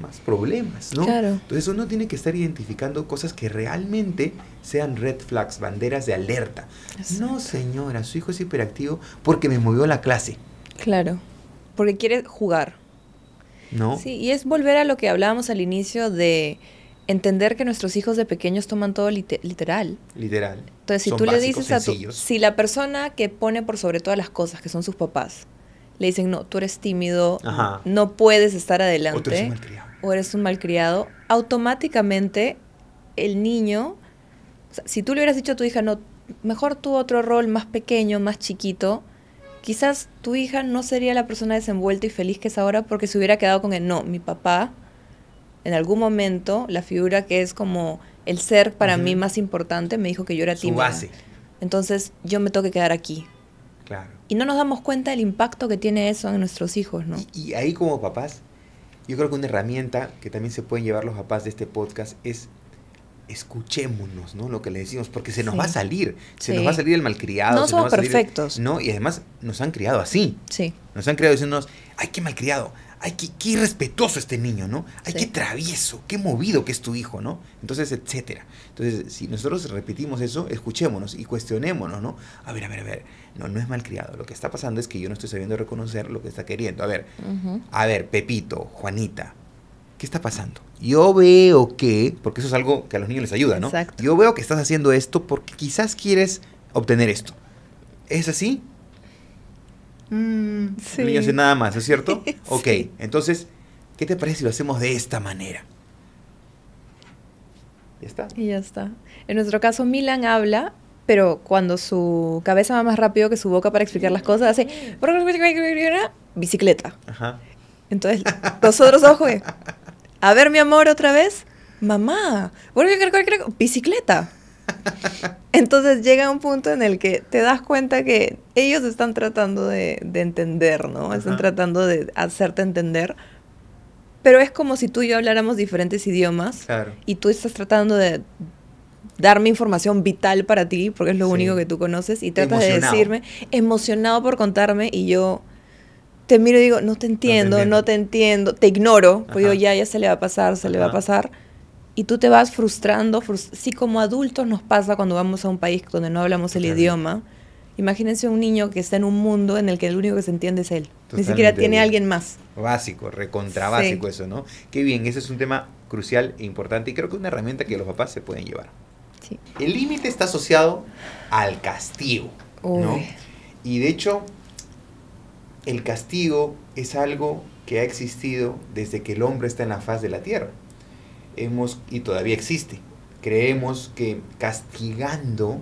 más problemas, ¿no? Claro. Entonces uno tiene que estar identificando cosas que realmente sean red flags, banderas de alerta. Exacto. No, señora, su hijo es hiperactivo porque me movió la clase, Claro. Porque quiere jugar. ¿no? Sí, y es volver a lo que hablábamos al inicio de entender que nuestros hijos de pequeños toman todo literal. Literal. Entonces, si Son tú le básicos, dices a tu... sencillos. Si la persona que pone por sobre todas las cosas, que son sus papás, le dicen, no, tú eres tímido, Ajá. no puedes estar O tú adelante, eres un malcriado. o eres un malcriado, automáticamente el niño, o sea, si tú le hubieras dicho a tu hija, no, mejor tú otro rol más pequeño, más chiquito, quizás tu hija no sería la persona desenvuelta y feliz que es ahora porque se hubiera quedado con el, no, mi papá, en algún momento, la figura que es como el ser para mí más importante, me dijo que yo era Su tímida. base. Entonces, yo me tengo que quedar aquí. Claro. Y no nos damos cuenta del impacto que tiene eso en nuestros hijos, ¿no? Y ahí como papás, yo creo que una herramienta que también se pueden llevar los papás de este podcast es escuchémonos, ¿no? Lo que le decimos, porque se nos Sí. va a salir, se Sí. nos va a salir el malcriado. No se nos somos va a salir perfectos. No, y además nos han criado así. Sí. Nos han criado diciéndonos, ay, qué malcriado, ay, qué irrespetuoso este niño, ¿no? Ay, Sí. qué travieso, qué movido que es tu hijo, ¿no? Entonces, etcétera. Entonces, si nosotros repetimos eso, escuchémonos y cuestionémonos, ¿no? A ver, no es malcriado. Lo que está pasando es que yo no estoy sabiendo reconocer lo que está queriendo. Ujú. A ver, Pepito, Juanita, ¿qué está pasando? Yo veo que, porque eso es algo que a los niños les ayuda, ¿no? Exacto. Yo veo que estás haciendo esto porque quizás quieres obtener esto. ¿Es así? Sí. El niño hace nada más, ¿no es cierto? Sí. Ok, entonces, ¿qué te parece si lo hacemos de esta manera? Ya está. Y ya está. En nuestro caso, Milan habla, pero cuando su cabeza va más rápido que su boca para explicar las cosas, hace bicicleta. Ajá. Entonces, nosotros, ojo, a ver, mi amor, otra vez, mamá, bicicleta. Entonces llega un punto en el que te das cuenta que ellos están tratando de entender, ¿no? Están Ajá. tratando de hacerte entender, pero es como si tú y yo habláramos diferentes idiomas, Claro. y tú estás tratando de darme información vital para ti, porque es lo Sí. único que tú conoces, y tratas de Emocionado. decirme, emocionado por contarme, y yo te miro y digo, no te entiendo, entiendo. no te entiendo, te ignoro, pues digo, Ajá. ya se le va a pasar, se le va a Ajá. pasar, y tú te vas frustrando, sí, como adultos nos pasa cuando vamos a un país donde no hablamos el Totalmente. idioma. Imagínense un niño que está en un mundo en el que el único que se entiende es él, ni Totalmente siquiera tiene bien. alguien más. Básico, recontra Sí. básico eso, ¿no? Qué bien, ese es un tema crucial e importante y creo que es una herramienta que los papás se pueden llevar. Sí. El límite está asociado al castigo, ¿no? Uy. Y de hecho, el castigo es algo que ha existido desde que el hombre está en la faz de la tierra. Y todavía existe. Creemos que castigando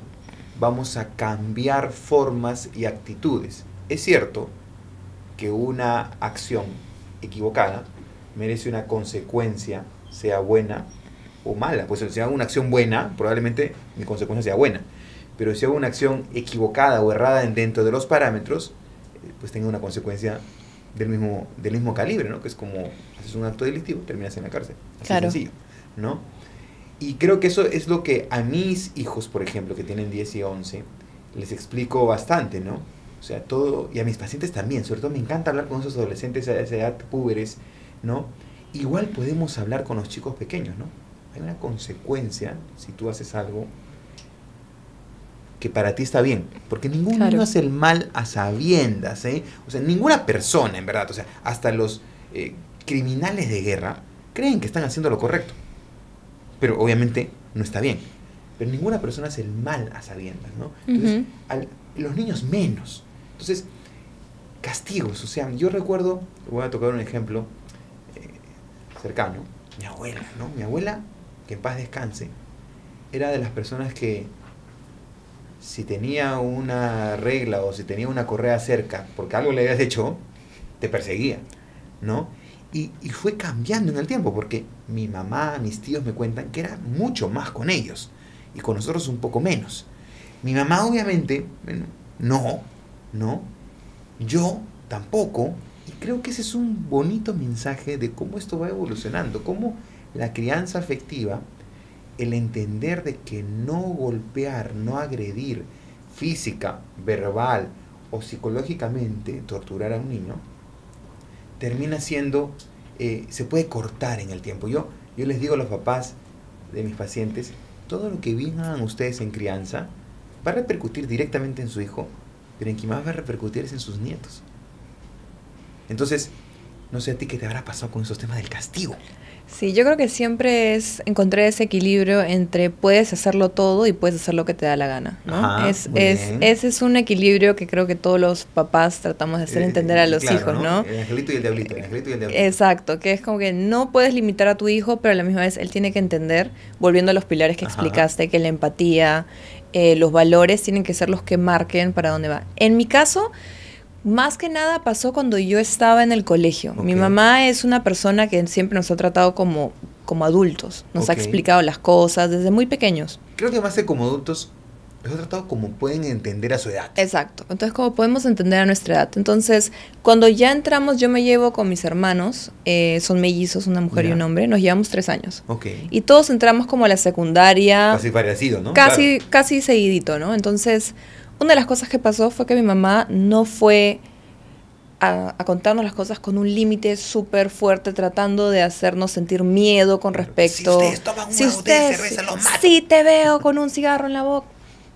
vamos a cambiar formas y actitudes. Es cierto que una acción equivocada merece una consecuencia, sea buena o mala. Pues si hago una acción buena, probablemente mi consecuencia sea buena. Pero si hago una acción equivocada o errada dentro de los parámetros, pues tenga una consecuencia del mismo calibre, ¿no? Que es como haces un acto delictivo, terminas en la cárcel. Así Claro. sencillo, ¿no? Y creo que eso es lo que a mis hijos, por ejemplo, que tienen 10 y 11, les explico bastante, ¿no? O sea, todo, y a mis pacientes también, sobre todo me encanta hablar con esos adolescentes a esa edad, púberes, ¿no? Igual podemos hablar con los chicos pequeños, ¿no? Hay una consecuencia si tú haces algo que para ti está bien, porque ningún Claro. niño hace el mal a sabiendas, ¿eh? O sea, ninguna persona, en verdad, o sea, hasta los criminales de guerra creen que están haciendo lo correcto, pero obviamente no está bien, pero ninguna persona hace el mal a sabiendas, ¿no? Entonces, los niños menos. Entonces, castigos, o sea, yo recuerdo, voy a tocar un ejemplo cercano, mi abuela, ¿no? Mi abuela, que en paz descanse, era de las personas que si tenía una regla o si tenía una correa cerca porque algo le habías hecho, te perseguía, ¿no? Y fue cambiando en el tiempo, porque mi mamá, mis tíos me cuentan que era mucho más con ellos y con nosotros un poco menos. Mi mamá obviamente, bueno, no, yo tampoco, y creo que ese es un bonito mensaje de cómo esto va evolucionando, cómo la crianza afectiva, el entender de que no golpear, no agredir física, verbal o psicológicamente, torturar a un niño, termina siendo, se puede cortar en el tiempo. Yo les digo a los papás de mis pacientes, todo lo que bien hagan ustedes en crianza va a repercutir directamente en su hijo, pero en quien más va a repercutir es en sus nietos. Entonces, no sé a ti qué te habrá pasado con esos temas del castigo. Sí, yo creo que siempre es encontrar ese equilibrio entre puedes hacerlo todo y puedes hacer lo que te da la gana, ¿no? Ajá, muy bien. Ese es un equilibrio que creo que todos los papás tratamos de hacer entender a los claro, hijos, ¿no? El angelito y el diablito, el angelito y el diablito. Exacto, que es como que no puedes limitar a tu hijo, pero a la misma vez él tiene que entender, volviendo a los pilares que Ajá. explicaste, que la empatía, los valores tienen que ser los que marquen para dónde va. En mi caso, más que nada pasó cuando yo estaba en el colegio. Ok. Mi mamá es una persona que siempre nos ha tratado como adultos, nos ha Ok. explicado las cosas desde muy pequeños. Creo que más que como adultos, los ha tratado como pueden entender a su edad. Exacto, entonces como podemos entender a nuestra edad. Entonces, cuando ya entramos, yo me llevo con mis hermanos, son mellizos, una mujer y Ya. un hombre, nos llevamos 3 años. Ok. Y todos entramos como a la secundaria, Casi parecido, ¿no? casi, Claro. casi seguidito, ¿no? Entonces, una de las cosas que pasó fue que mi mamá no fue a contarnos las cosas con un límite súper fuerte, tratando de hacernos sentir miedo con respecto. Si ustedes toman una botella de cerveza, los mato. Si te veo con un cigarro en la boca.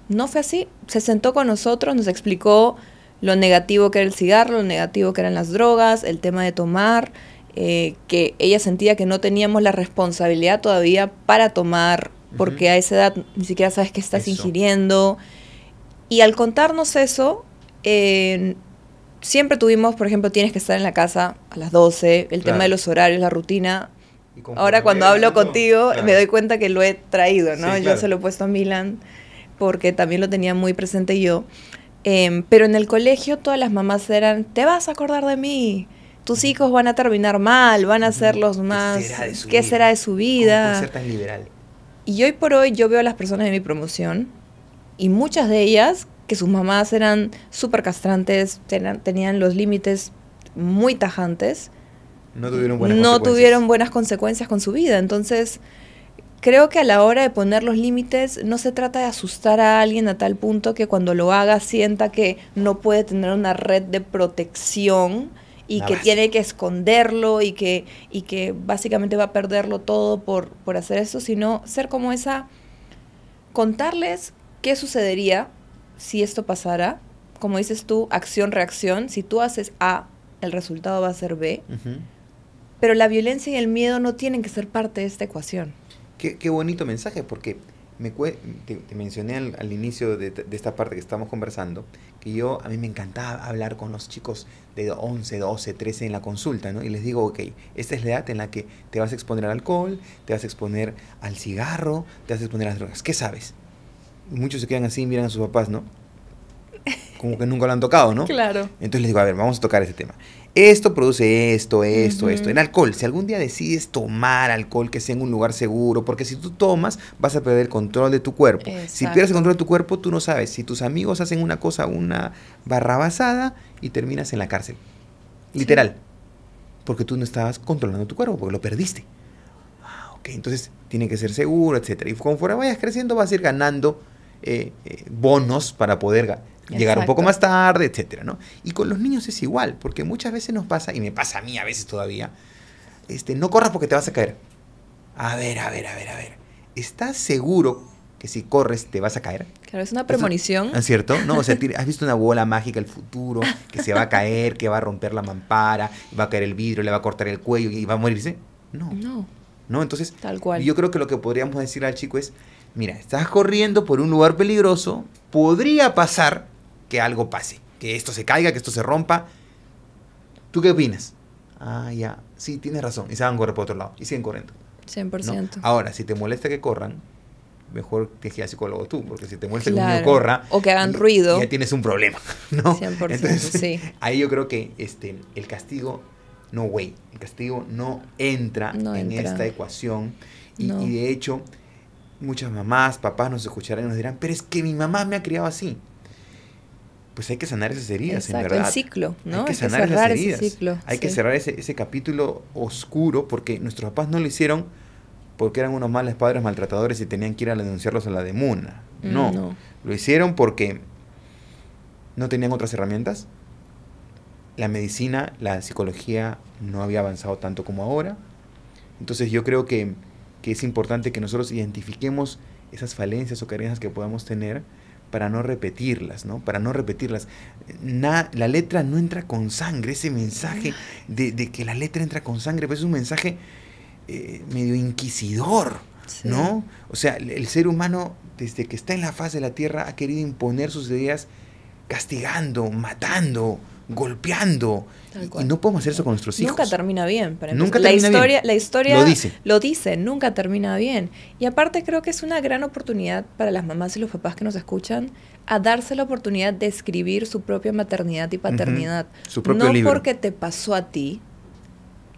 No fue así. Se sentó con nosotros, nos explicó lo negativo que era el cigarro, lo negativo que eran las drogas, el tema de tomar, que ella sentía que no teníamos la responsabilidad todavía para tomar, porque Ujú. a esa edad ni siquiera sabes qué estás Eso. ingiriendo. Y al contarnos eso, siempre tuvimos, por ejemplo, tienes que estar en la casa a las 12, el Claro. tema de los horarios, la rutina, Ahora cuando hablo contigo claro, me doy cuenta que lo he traído, ¿no? Sí, Yo claro. se lo he puesto a Milan porque también lo tenía muy presente yo. Pero en el colegio todas las mamás eran, te vas a acordar de mí, tus hijos van a terminar mal, van a ser los más... ¿Qué será de su vida? ¿Cómo puede ser tan liberal? Y hoy por hoy yo veo a las personas de mi promoción y muchas de ellas que sus mamás eran súper castrantes, tenían los límites muy tajantes. No tuvieron buenas consecuencias con su vida. Entonces, creo que a la hora de poner los límites no se trata de asustar a alguien a tal punto que cuando lo haga sienta que no puede tener una red de protección y que tiene que esconderlo y que básicamente va a perderlo todo por hacer eso, sino ser como contarles qué sucedería si esto pasara. Como dices tú, acción-reacción. Si tú haces A, el resultado va a ser B. Pero la violencia y el miedo no tienen que ser parte de esta ecuación. Qué bonito mensaje, porque te mencioné al inicio de esta parte que estamos conversando, que a mí me encantaba hablar con los chicos de 11, 12, 13 en la consulta, ¿no? Y les digo, ok, esta es la edad en la que te vas a exponer al alcohol, te vas a exponer al cigarro, te vas a exponer a las drogas. ¿Qué sabes? Y muchos se quedan así y miran a sus papás, ¿no? Como que nunca lo han tocado, ¿no? Claro. Entonces les digo, a ver, vamos a tocar ese tema. Esto produce esto. El alcohol, si algún día decides tomar alcohol, que sea en un lugar seguro, porque si tú tomas, vas a perder el control de tu cuerpo. Exacto. Si pierdes el control de tu cuerpo, tú no sabes. Si tus amigos hacen una cosa, una barrabasada, y terminas en la cárcel. Sí. Literal. Porque tú no estabas controlando tu cuerpo, porque lo perdiste. Ok, entonces tiene que ser seguro, etc. Y conforme vayas creciendo, vas a ir ganando bonos para poder llegar un poco más tarde, etcétera, ¿no? Y con los niños es igual, porque muchas veces nos pasa, y me pasa a mí a veces todavía, no corras porque te vas a caer. A ver. ¿Estás seguro que si corres te vas a caer? Claro, es una premonición. ¿Es cierto? ¿No? O sea, ¿has visto una bola mágica del futuro que se va a caer, que va a romper la mampara, va a caer el vidrio, le va a cortar el cuello y va a morirse? No, entonces, tal cual. Yo creo que lo que podríamos decir al chico es, mira, estás corriendo por un lugar peligroso, podría pasar que algo pase, que esto se caiga, que esto se rompa. ¿Tú qué opinas? Ya, sí, tienes razón. Y se van a correr por otro lado. Y siguen corriendo. 100%. ¿No? Ahora, si te molesta que corran, mejor tienes que ir al psicólogo tú, porque si te molesta que un niño corra... O que hagan ruido. Ya tienes un problema, ¿no? 100%, entonces, sí. Ahí yo creo que el castigo, el castigo no entra en esta ecuación. Y de hecho, muchas mamás, papás nos escucharán y nos dirán, pero es que mi mamá me ha criado así. Pues hay que sanar esas heridas, en verdad. El ciclo, ¿no? Hay que sanar esas heridas. Ese ciclo, hay que cerrar ese capítulo oscuro, porque nuestros papás no lo hicieron porque eran unos malos padres maltratadores y tenían que ir a denunciarlos a la DEMUNA. No. Lo hicieron porque no tenían otras herramientas. La medicina, la psicología no había avanzado tanto como ahora. Entonces yo creo que es importante que nosotros identifiquemos esas falencias o carencias que podamos tener para no repetirlas, ¿no? Para no repetirlas. La letra no entra con sangre. Ese mensaje de que la letra entra con sangre, pues es un mensaje medio inquisidor, sí. ¿No? O sea, el ser humano, desde que está en la faz de la tierra, ha querido imponer sus ideas castigando, matando, golpeando. Y no podemos hacer eso con nuestros hijos. Nunca termina bien. La historia lo dice, nunca termina bien. Y aparte creo que es una gran oportunidad para las mamás y los papás que nos escuchan a darse la oportunidad de escribir su propia maternidad y paternidad. Su propio libro. No porque te pasó a ti,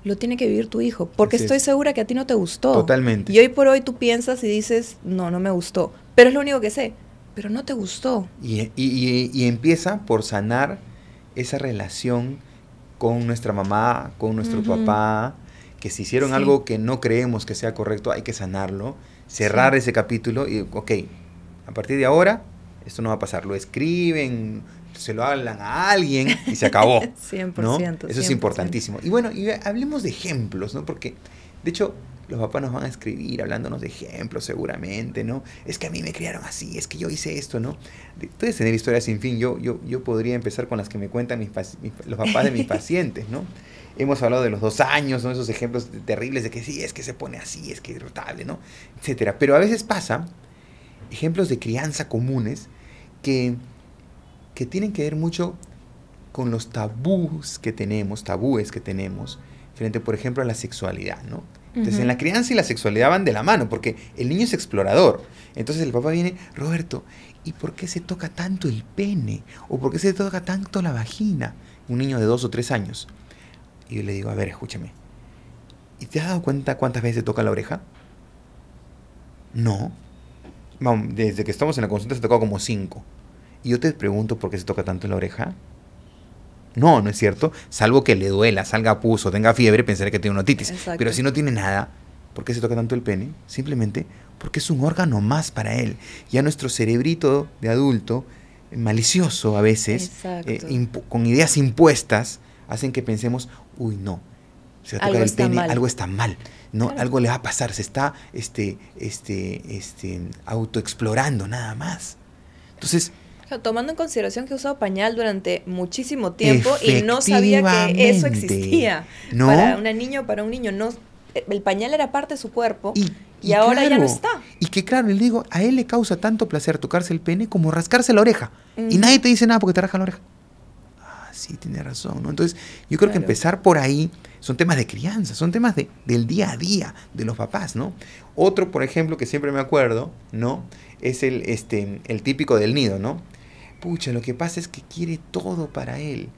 lo tiene que vivir tu hijo. Porque estoy segura que a ti no te gustó. Totalmente. Y hoy por hoy tú piensas y dices, no me gustó. Pero es lo único que sé. Pero no te gustó. Y empieza por sanar esa relación con nuestra mamá, con nuestro papá, que si hicieron algo que no creemos que sea correcto, hay que sanarlo, cerrar ese capítulo y, ok, a partir de ahora, esto no va a pasar. Lo escriben, se lo hablan a alguien y se acabó. 100%. ¿No? Eso 100%. es importantísimo. Y bueno, hablemos de ejemplos, ¿no? Porque, de hecho, los papás nos van a escribir hablándonos de ejemplos seguramente, ¿no? Es que a mí me criaron así, es que yo hice esto, ¿no? Puedes tener historias sin fin. Yo podría empezar con las que me cuentan los papás de mis pacientes, ¿no? Hemos hablado de los 2 años, ¿no? Esos ejemplos terribles de que sí, es que se pone así, es que es irritable, ¿no? Etcétera. Pero a veces pasa ejemplos de crianza comunes que tienen que ver mucho con los tabúes que tenemos frente, por ejemplo, a la sexualidad, ¿no? Entonces, en la crianza y la sexualidad van de la mano, porque el niño es explorador. Entonces, el papá viene, Roberto, ¿y por qué se toca tanto el pene? ¿O por qué se toca tanto la vagina? Un niño de 2 o 3 años. Y yo le digo, a ver, escúchame. ¿Y te has dado cuenta cuántas veces se toca la oreja? No. Vamos, desde que estamos en la consulta se ha tocado como 5. Y yo te pregunto por qué se toca tanto la oreja. No, no es cierto. Salvo que le duela, salga pus o tenga fiebre, pensaré que tiene una otitis. Exacto. Pero si no tiene nada, ¿por qué se toca tanto el pene? Simplemente porque es un órgano más para él. Ya nuestro cerebrito de adulto, malicioso a veces, con ideas impuestas, hacen que pensemos, uy, no, se va a tocar el pene, algo está mal. No, claro. Algo le va a pasar, se está autoexplorando nada más. Entonces, tomando en consideración que he usado pañal durante muchísimo tiempo y no sabía que eso existía. ¿No? Para una niña o para un niño, no, el pañal era parte de su cuerpo y ahora claro, ya no está. Y que claro, le digo, a él le causa tanto placer tocarse el pene como rascarse la oreja. Y nadie te dice nada porque te rasca la oreja. Sí, tiene razón, ¿no? Entonces, yo creo que empezar por ahí son temas de crianza, son temas del día a día de los papás, ¿no? Otro, por ejemplo, que siempre me acuerdo, ¿no? Es el típico del nido, ¿no? Pucha, lo que pasa es que quiere todo para él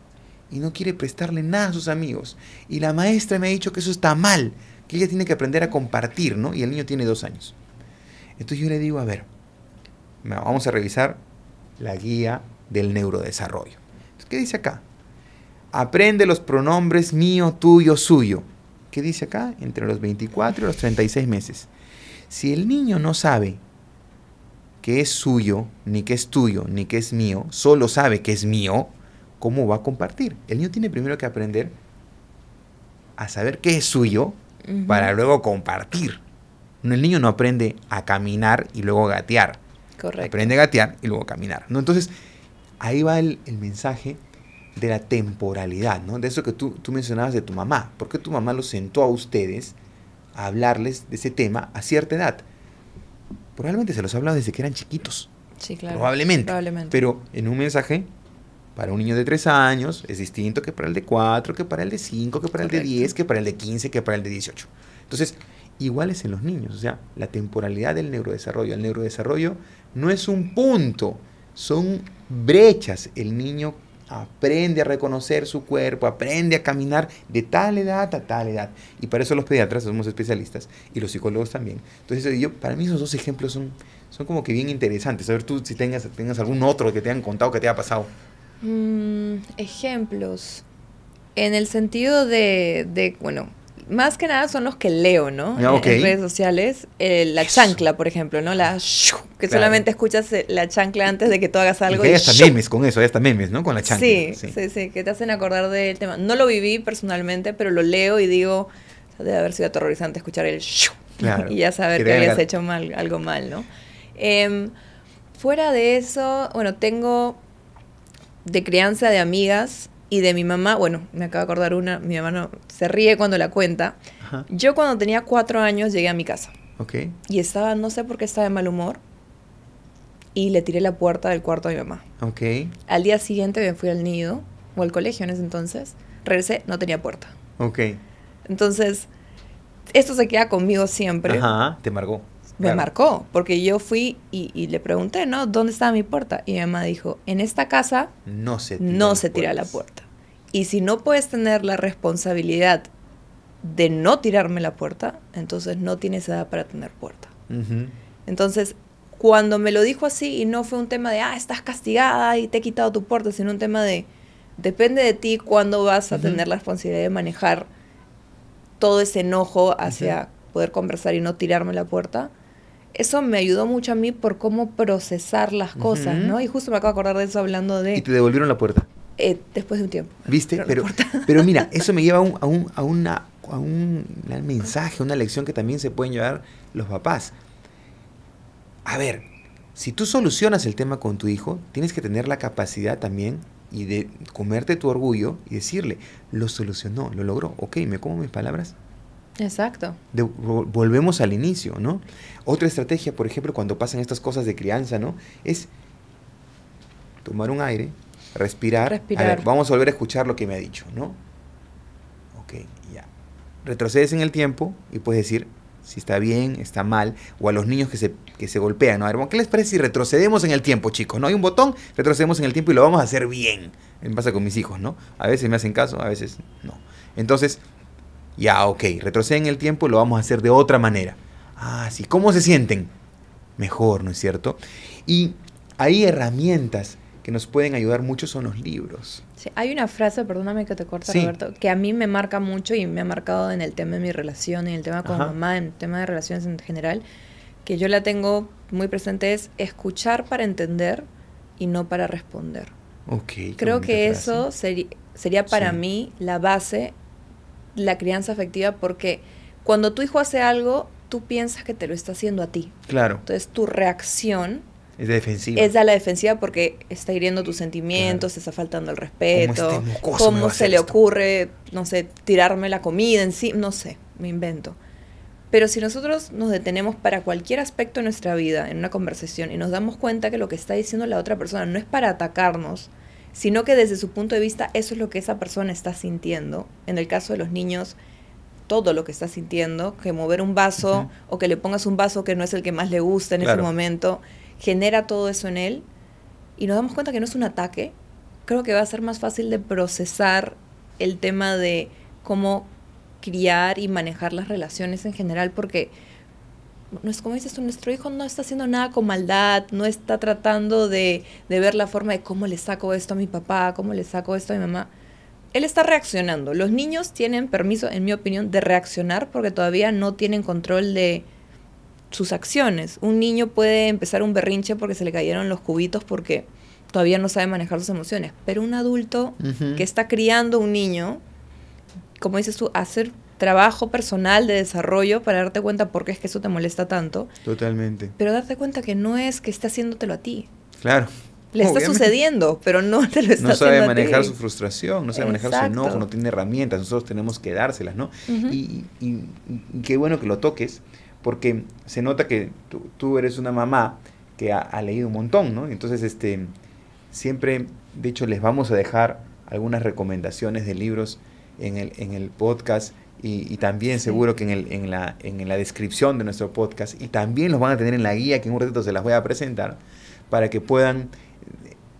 y no quiere prestarle nada a sus amigos. Y la maestra me ha dicho que eso está mal, que ella tiene que aprender a compartir, ¿no? Y el niño tiene 2 años. Entonces yo le digo, a ver, vamos a revisar la guía del neurodesarrollo. Entonces, ¿qué dice acá? Aprende los pronombres mío, tuyo, suyo. ¿Qué dice acá? Entre los 24 y los 36 meses. Si el niño no sabe que es suyo, ni que es tuyo, ni que es mío, solo sabe que es mío, ¿cómo va a compartir? El niño tiene primero que aprender a saber qué es suyo para luego compartir. El niño no aprende a caminar y luego gatear. Correcto. Aprende a gatear y luego caminar, ¿no? Entonces, ahí va el mensaje de la temporalidad, ¿no? De eso que tú mencionabas de tu mamá. ¿Por qué tu mamá los sentó a ustedes a hablarles de ese tema a cierta edad? Probablemente se los ha hablado desde que eran chiquitos. Sí, claro. Probablemente. Pero en un mensaje, para un niño de 3 años, es distinto que para el de 4, que para el de 5, que para el de 10, que para el de 15, que para el de 18. Entonces, igual es en los niños. O sea, la temporalidad del neurodesarrollo. El neurodesarrollo no es un punto, son brechas. El niño aprende a reconocer su cuerpo, aprende a caminar de tal edad a tal edad. Y para eso los pediatras somos especialistas y los psicólogos también. Entonces, para mí esos 2 ejemplos son como que bien interesantes. A ver tú si tengas algún otro que te han contado que te haya pasado. Ejemplos. En el sentido de, bueno, más que nada son los que leo, ¿no? En redes sociales. La chancla, por ejemplo, ¿no? Que solamente escuchas la chancla antes de que tú hagas algo. Y hay hasta memes con eso, hay hasta memes, ¿no? Con la chancla. Sí, que te hacen acordar del tema. No lo viví personalmente, pero lo leo y digo, debe haber sido aterrorizante escuchar el claro, y ya saber que habías hecho algo mal, ¿no? Fuera de eso, bueno, tengo de crianza de amigas y de mi mamá, bueno, me acabo de acordar una, mi mamá se ríe cuando la cuenta. Ajá. Yo cuando tenía 4 años llegué a mi casa. Y estaba, no sé por qué estaba de mal humor, y le tiré la puerta del cuarto a mi mamá. Al día siguiente me fui al nido, o al colegio en ese entonces, regresé, no tenía puerta. Entonces, esto se queda conmigo siempre. Ajá, te marcó. Me marcó, porque yo fui y le pregunté, ¿no? ¿Dónde estaba mi puerta? Y mi mamá dijo, en esta casa no se tira la puerta. Y si no puedes tener la responsabilidad de no tirarme la puerta, entonces no tienes edad para tener puerta. Entonces, cuando me lo dijo así, y no fue un tema de, estás castigada y te he quitado tu puerta, sino un tema de, depende de ti cuándo vas a tener la responsabilidad de manejar todo ese enojo hacia poder conversar y no tirarme la puerta. Eso me ayudó mucho a mí por cómo procesar las cosas, ¿no? Y justo me acabo de acordar de eso hablando de... ¿Y te devolvieron la puerta? Después de un tiempo. ¿Viste? Pero mira, eso me lleva a un mensaje, una lección que también se pueden llevar los papás. A ver, si tú solucionas el tema con tu hijo, tienes que tener la capacidad también y de comerte tu orgullo y decirle, lo solucionó, lo logró. Ok, ¿me como mis palabras? Exacto. Volvemos al inicio, ¿no? Otra estrategia, por ejemplo, cuando pasan estas cosas de crianza, ¿no? Es tomar un aire, respirar. A ver, vamos a volver a escuchar lo que me ha dicho, ¿no? Ok, ya. retrocedes en el tiempo y puedes decir si está bien, está mal, o a los niños que se golpean, ¿no? A ver, ¿qué les parece si retrocedemos en el tiempo, chicos? ¿No? Hay un botón, retrocedemos en el tiempo y lo vamos a hacer bien. Me pasa con mis hijos, ¿no? A veces me hacen caso, a veces no. Entonces, ya, ok, retroceden en el tiempo y lo vamos a hacer de otra manera. Ah, sí, ¿cómo se sienten? Mejor, ¿no es cierto? Y hay herramientas que nos pueden ayudar mucho, son los libros. Sí, hay una frase, perdóname que te corte, Sí. Roberto, que a mí me marca mucho y me ha marcado en el tema de mi relación, en el tema con Ajá. mamá, en el tema de relaciones en general, que yo la tengo muy presente, es escuchar para entender y no para responder. Ok, qué Creo bonita que frase. eso sería para Sí. mí la base, la crianza afectiva, porque cuando tu hijo hace algo, tú piensas que te lo está haciendo a ti. Claro, Entonces tu reacción es de defensiva. es a la defensiva porque está hiriendo tus sentimientos, Claro. te está faltando el ¿Cómo respeto, este mocoso me va cómo a se hacer le esto? ocurre, no sé, tirarme la comida en sí, no sé, me invento. Pero si nosotros nos detenemos para cualquier aspecto de nuestra vida en una conversación y nos damos cuenta que lo que está diciendo la otra persona no es para atacarnos, sino que desde su punto de vista eso es lo que esa persona está sintiendo. En el caso de los niños, todo lo que está sintiendo, que mover un vaso Ujú. o que le pongas un vaso que no es el que más le gusta en Claro. ese momento, genera todo eso en él y nos damos cuenta que no es un ataque. Creo que va a ser más fácil de procesar el tema de cómo criar y manejar las relaciones en general, porque no es como dices tú, nuestro hijo no está haciendo nada con maldad, no está tratando de ver la forma de cómo le saco esto a mi papá, cómo le saco esto a mi mamá. Él está reaccionando. Los niños tienen permiso, en mi opinión, de reaccionar porque todavía no tienen control de sus acciones. Un niño puede empezar un berrinche porque se le cayeron los cubitos porque todavía no sabe manejar sus emociones. Pero un adulto Ujú. que está criando un niño, como dices tú, hacer trabajo personal de desarrollo para darte cuenta por qué es que eso te molesta tanto, Totalmente. pero darte cuenta que no es que esté haciéndotelo a ti. Claro. Le está Obviamente. sucediendo, pero no te lo está No sabe haciendo manejar a ti. su frustración, no sabe manejar su Exacto. enojo, no tiene herramientas, nosotros tenemos que dárselas, ¿no? Ujú. Y qué bueno que lo toques, porque se nota que tú eres una mamá que ha leído un montón, ¿no? Entonces, siempre, de hecho, les vamos a dejar algunas recomendaciones de libros en el podcast y también Sí. seguro que en la descripción de nuestro podcast, y también los van a tener en la guía que en un ratito se las voy a presentar para que puedan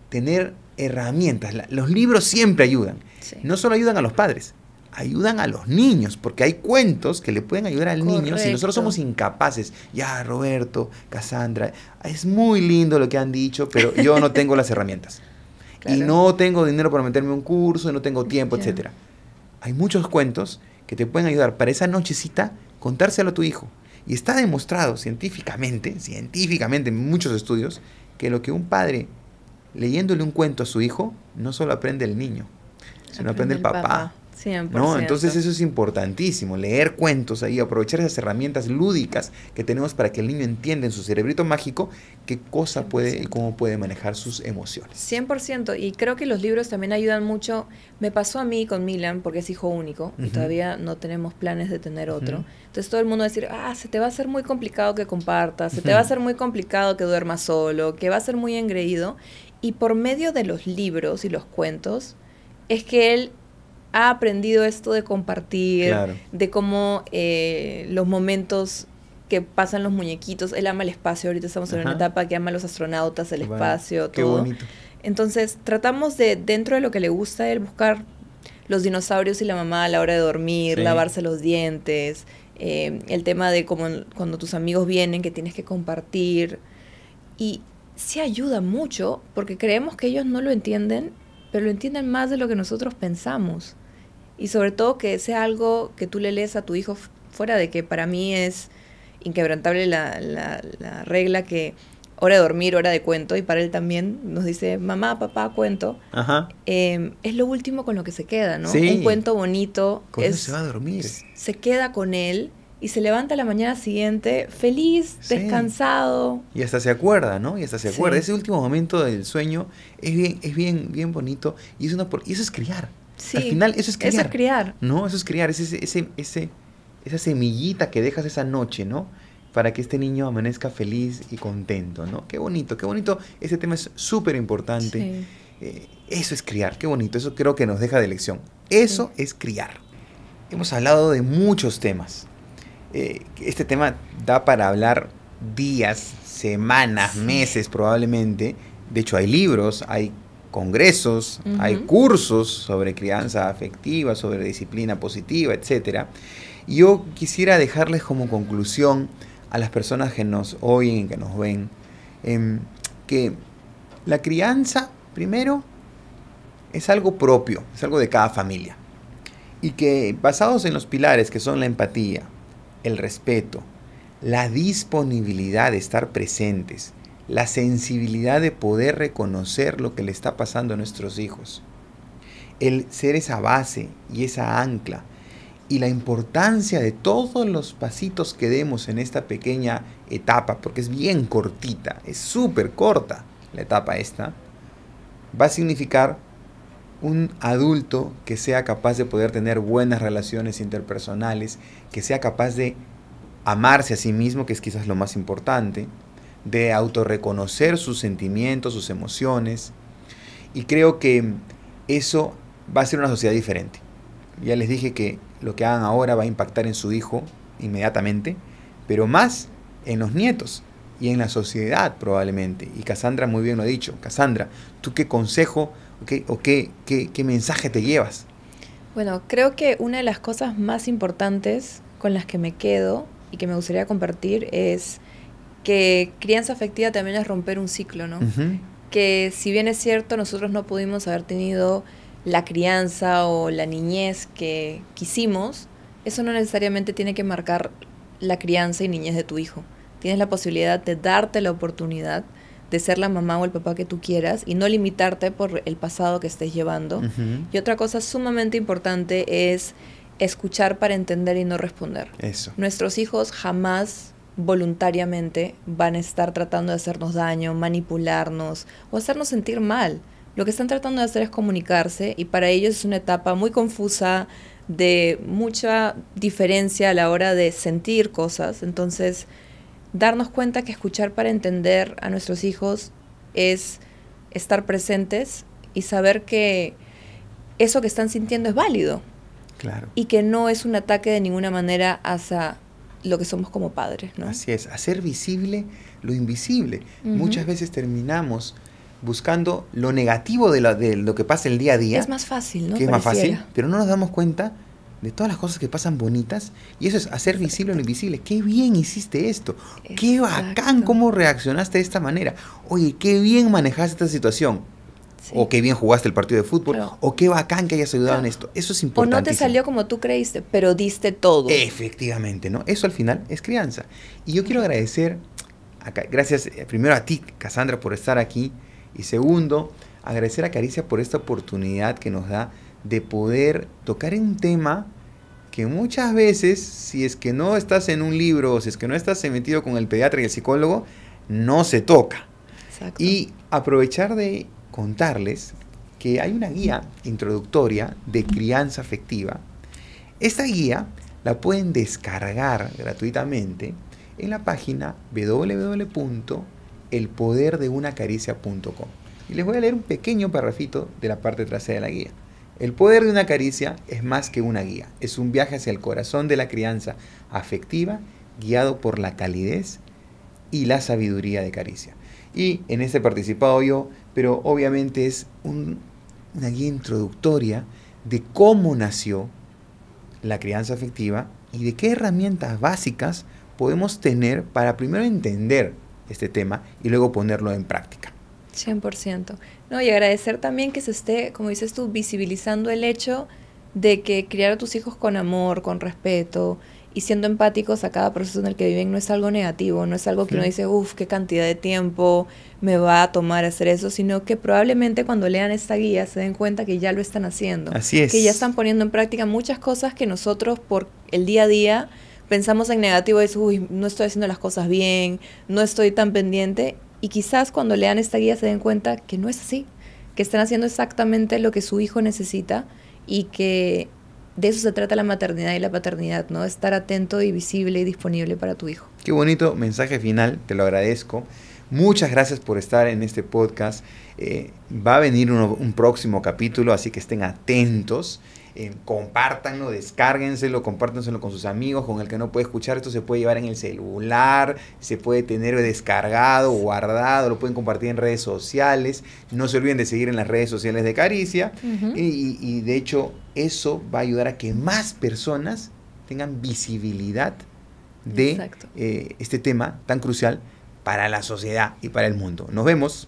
tener herramientas. Los libros siempre ayudan. Sí. No solo ayudan a los padres, ayudan a los niños, porque hay cuentos que le pueden ayudar al niño si nosotros Correcto. somos incapaces. Ya, Roberto, Cassandra, es muy lindo lo que han dicho, pero yo no tengo las herramientas. Claro. Y no tengo dinero para meterme a un curso, y no tengo tiempo, Ya. etcétera. Hay muchos cuentos que te pueden ayudar para esa nochecita contárselo a tu hijo. Y está demostrado científicamente en muchos estudios, que lo que un padre leyéndole un cuento a su hijo, no solo aprende el niño, sino aprende el papá. 100%. ¿No? Entonces eso es importantísimo, leer cuentos ahí, aprovechar esas herramientas lúdicas que tenemos para que el niño entienda en su cerebrito mágico qué cosa puede y 100%. cómo puede manejar sus emociones. 100%, y creo que los libros también ayudan mucho. Me pasó a mí con Milan, porque es hijo único, y Ujú. todavía no tenemos planes de tener otro. Ujú. Entonces todo el mundo va a decir, se te va a hacer muy complicado que compartas, se te Ujú. va a hacer muy complicado que duermas solo, que va a ser muy engreído. Y por medio de los libros y los cuentos, es que él ha aprendido esto de compartir, Claro. de cómo los momentos que pasan los muñequitos, él ama el espacio, ahorita estamos en una Ajá. etapa que ama a los astronautas, el Bueno, espacio, qué todo. bonito. Entonces, tratamos de, dentro de lo que le gusta a él, buscar los dinosaurios y la mamá a la hora de dormir, Sí. lavarse los dientes, el tema de como cuando tus amigos vienen, que tienes que compartir. Y sí ayuda mucho, porque creemos que ellos no lo entienden, pero lo entienden más de lo que nosotros pensamos. Y sobre todo que sea algo que tú le lees a tu hijo, fuera de que para mí es inquebrantable la regla que hora de dormir, hora de cuento, y para él también nos dice, mamá, papá, cuento. Ajá. Es lo último con lo que se queda, ¿no? Sí. Un cuento bonito. Con eso se va a dormir. Se queda con él y se levanta la mañana siguiente feliz, Sí. descansado. Y hasta se acuerda, ¿no? Y hasta se Sí. acuerda. Ese último momento del sueño es bien bonito. Y eso es criar. Sí. Al final eso es criar. Eso es criar. No, eso es criar. Es esa semillita que dejas esa noche, ¿no? Para que este niño amanezca feliz y contento, ¿no? Qué bonito, qué bonito. Ese tema es súper importante. Sí. Eso es criar, qué bonito. Eso creo que nos deja de lección. Eso es criar. hemos hablado de muchos temas. Este tema da para hablar días, semanas, meses probablemente. De hecho, hay libros, hay congresos, hay cursos sobre crianza afectiva, sobre disciplina positiva, etc. Y yo quisiera dejarles como conclusión a las personas que nos oyen, que nos ven, que la crianza, primero, es algo propio, es algo de cada familia. Y que basados en los pilares que son la empatía, el respeto, la disponibilidad de estar presentes, la sensibilidad de poder reconocer lo que le está pasando a nuestros hijos, el ser esa base y esa ancla, y la importancia de todos los pasitos que demos en esta pequeña etapa, porque es bien cortita, es súper corta la etapa esta, va a significar un adulto que sea capaz de poder tener buenas relaciones interpersonales, que sea capaz de amarse a sí mismo, que es quizás lo más importante, de autorreconocer sus sentimientos, sus emociones, y creo que eso va a ser una sociedad diferente. Ya les dije que lo que hagan ahora va a impactar en su hijo inmediatamente, pero más en los nietos y en la sociedad probablemente. Y Cassandra muy bien lo ha dicho. Cassandra, ¿tú qué consejo o qué mensaje te llevas? Bueno, creo que una de las cosas más importantes con las que me quedo y que me gustaría compartir es que crianza afectiva también es romper un ciclo, ¿no? Que si bien es cierto, nosotros no pudimos haber tenido la crianza o la niñez que quisimos, eso no necesariamente tiene que marcar la crianza y niñez de tu hijo. Tienes la posibilidad de darte la oportunidad de ser la mamá o el papá que tú quieras y no limitarte por el pasado que estés llevando. Y otra cosa sumamente importante es escuchar para entender y no responder. Eso. Nuestros hijos jamás voluntariamente van a estar tratando de hacernos daño, manipularnos o hacernos sentir mal. Lo que están tratando de hacer es comunicarse y para ellos es una etapa muy confusa, de mucha diferencia a la hora de sentir cosas. Entonces, darnos cuenta que escuchar para entender a nuestros hijos es estar presentes y saber que eso que están sintiendo es válido. Claro. Y que no es un ataque de ninguna manera hacia lo que somos como padres, ¿no? Así es, hacer visible lo invisible. Muchas veces terminamos buscando lo negativo de lo que pasa el día a día. Es más fácil, ¿no? Que es más Pareciera. fácil, pero no nos damos cuenta de todas las cosas que pasan bonitas. Y eso es hacer visible lo invisible. ¡Qué bien hiciste esto! Exacto. ¡Qué bacán cómo reaccionaste de esta manera! Oye, qué bien manejaste esta situación. Sí. O qué bien jugaste el partido de fútbol. Claro. O qué bacán que hayas ayudado en esto. Eso es importante. O no te salió como tú creíste, pero diste todo. Efectivamente, ¿no? Eso al final es crianza. Y yo quiero agradecer, gracias primero a ti, Cassandra, por estar aquí. Y segundo, agradecer a Caricia por esta oportunidad que nos da de poder tocar un tema que muchas veces, si es que no estás en un libro, o si es que no estás metido con el pediatra y el psicólogo, no se toca. Exacto. Y aprovechar de contarles que hay una guía introductoria de crianza afectiva. Esta guía la pueden descargar gratuitamente en la página www.elpoderdeunaCaricia.com. Y les voy a leer un pequeño parrafito de la parte trasera de la guía. El poder de una caricia es más que una guía. Es un viaje hacia el corazón de la crianza afectiva, guiado por la calidez y la sabiduría de Caricia. Y en este he participado yo, pero obviamente es una guía introductoria de cómo nació la crianza afectiva y de qué herramientas básicas podemos tener para primero entender este tema y luego ponerlo en práctica. 100%. No, y agradecer también que se esté, como dices tú, visibilizando el hecho de que criar a tus hijos con amor, con respeto y siendo empáticos a cada proceso en el que viven no es algo negativo, no es algo que uno dice, qué cantidad de tiempo me va a tomar hacer eso, sino que probablemente cuando lean esta guía se den cuenta que ya lo están haciendo. Así es. Que ya están poniendo en práctica muchas cosas que nosotros por el día a día pensamos en negativo, es, no estoy haciendo las cosas bien, no estoy tan pendiente. Y quizás cuando lean esta guía se den cuenta que no es así, que están haciendo exactamente lo que su hijo necesita y que de eso se trata la maternidad y la paternidad, ¿no? Estar atento y visible y disponible para tu hijo. Qué bonito mensaje final, te lo agradezco. Muchas gracias por estar en este podcast. Va a venir un próximo capítulo, así que estén atentos. Compártanlo, descárguenselo, compártanselo con sus amigos, con el que no puede escuchar. Esto se puede llevar en el celular, se puede tener descargado, guardado, lo pueden compartir en redes sociales. No se olviden de seguir en las redes sociales de Caricia. Y de hecho eso va a ayudar a que más personas tengan visibilidad de este tema tan crucial para la sociedad y para el mundo. Nos vemos.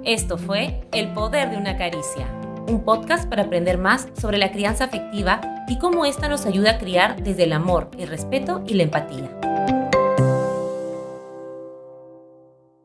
Esto fue El Poder de una Caricia, un podcast para aprender más sobre la crianza afectiva y cómo esta nos ayuda a criar desde el amor, el respeto y la empatía.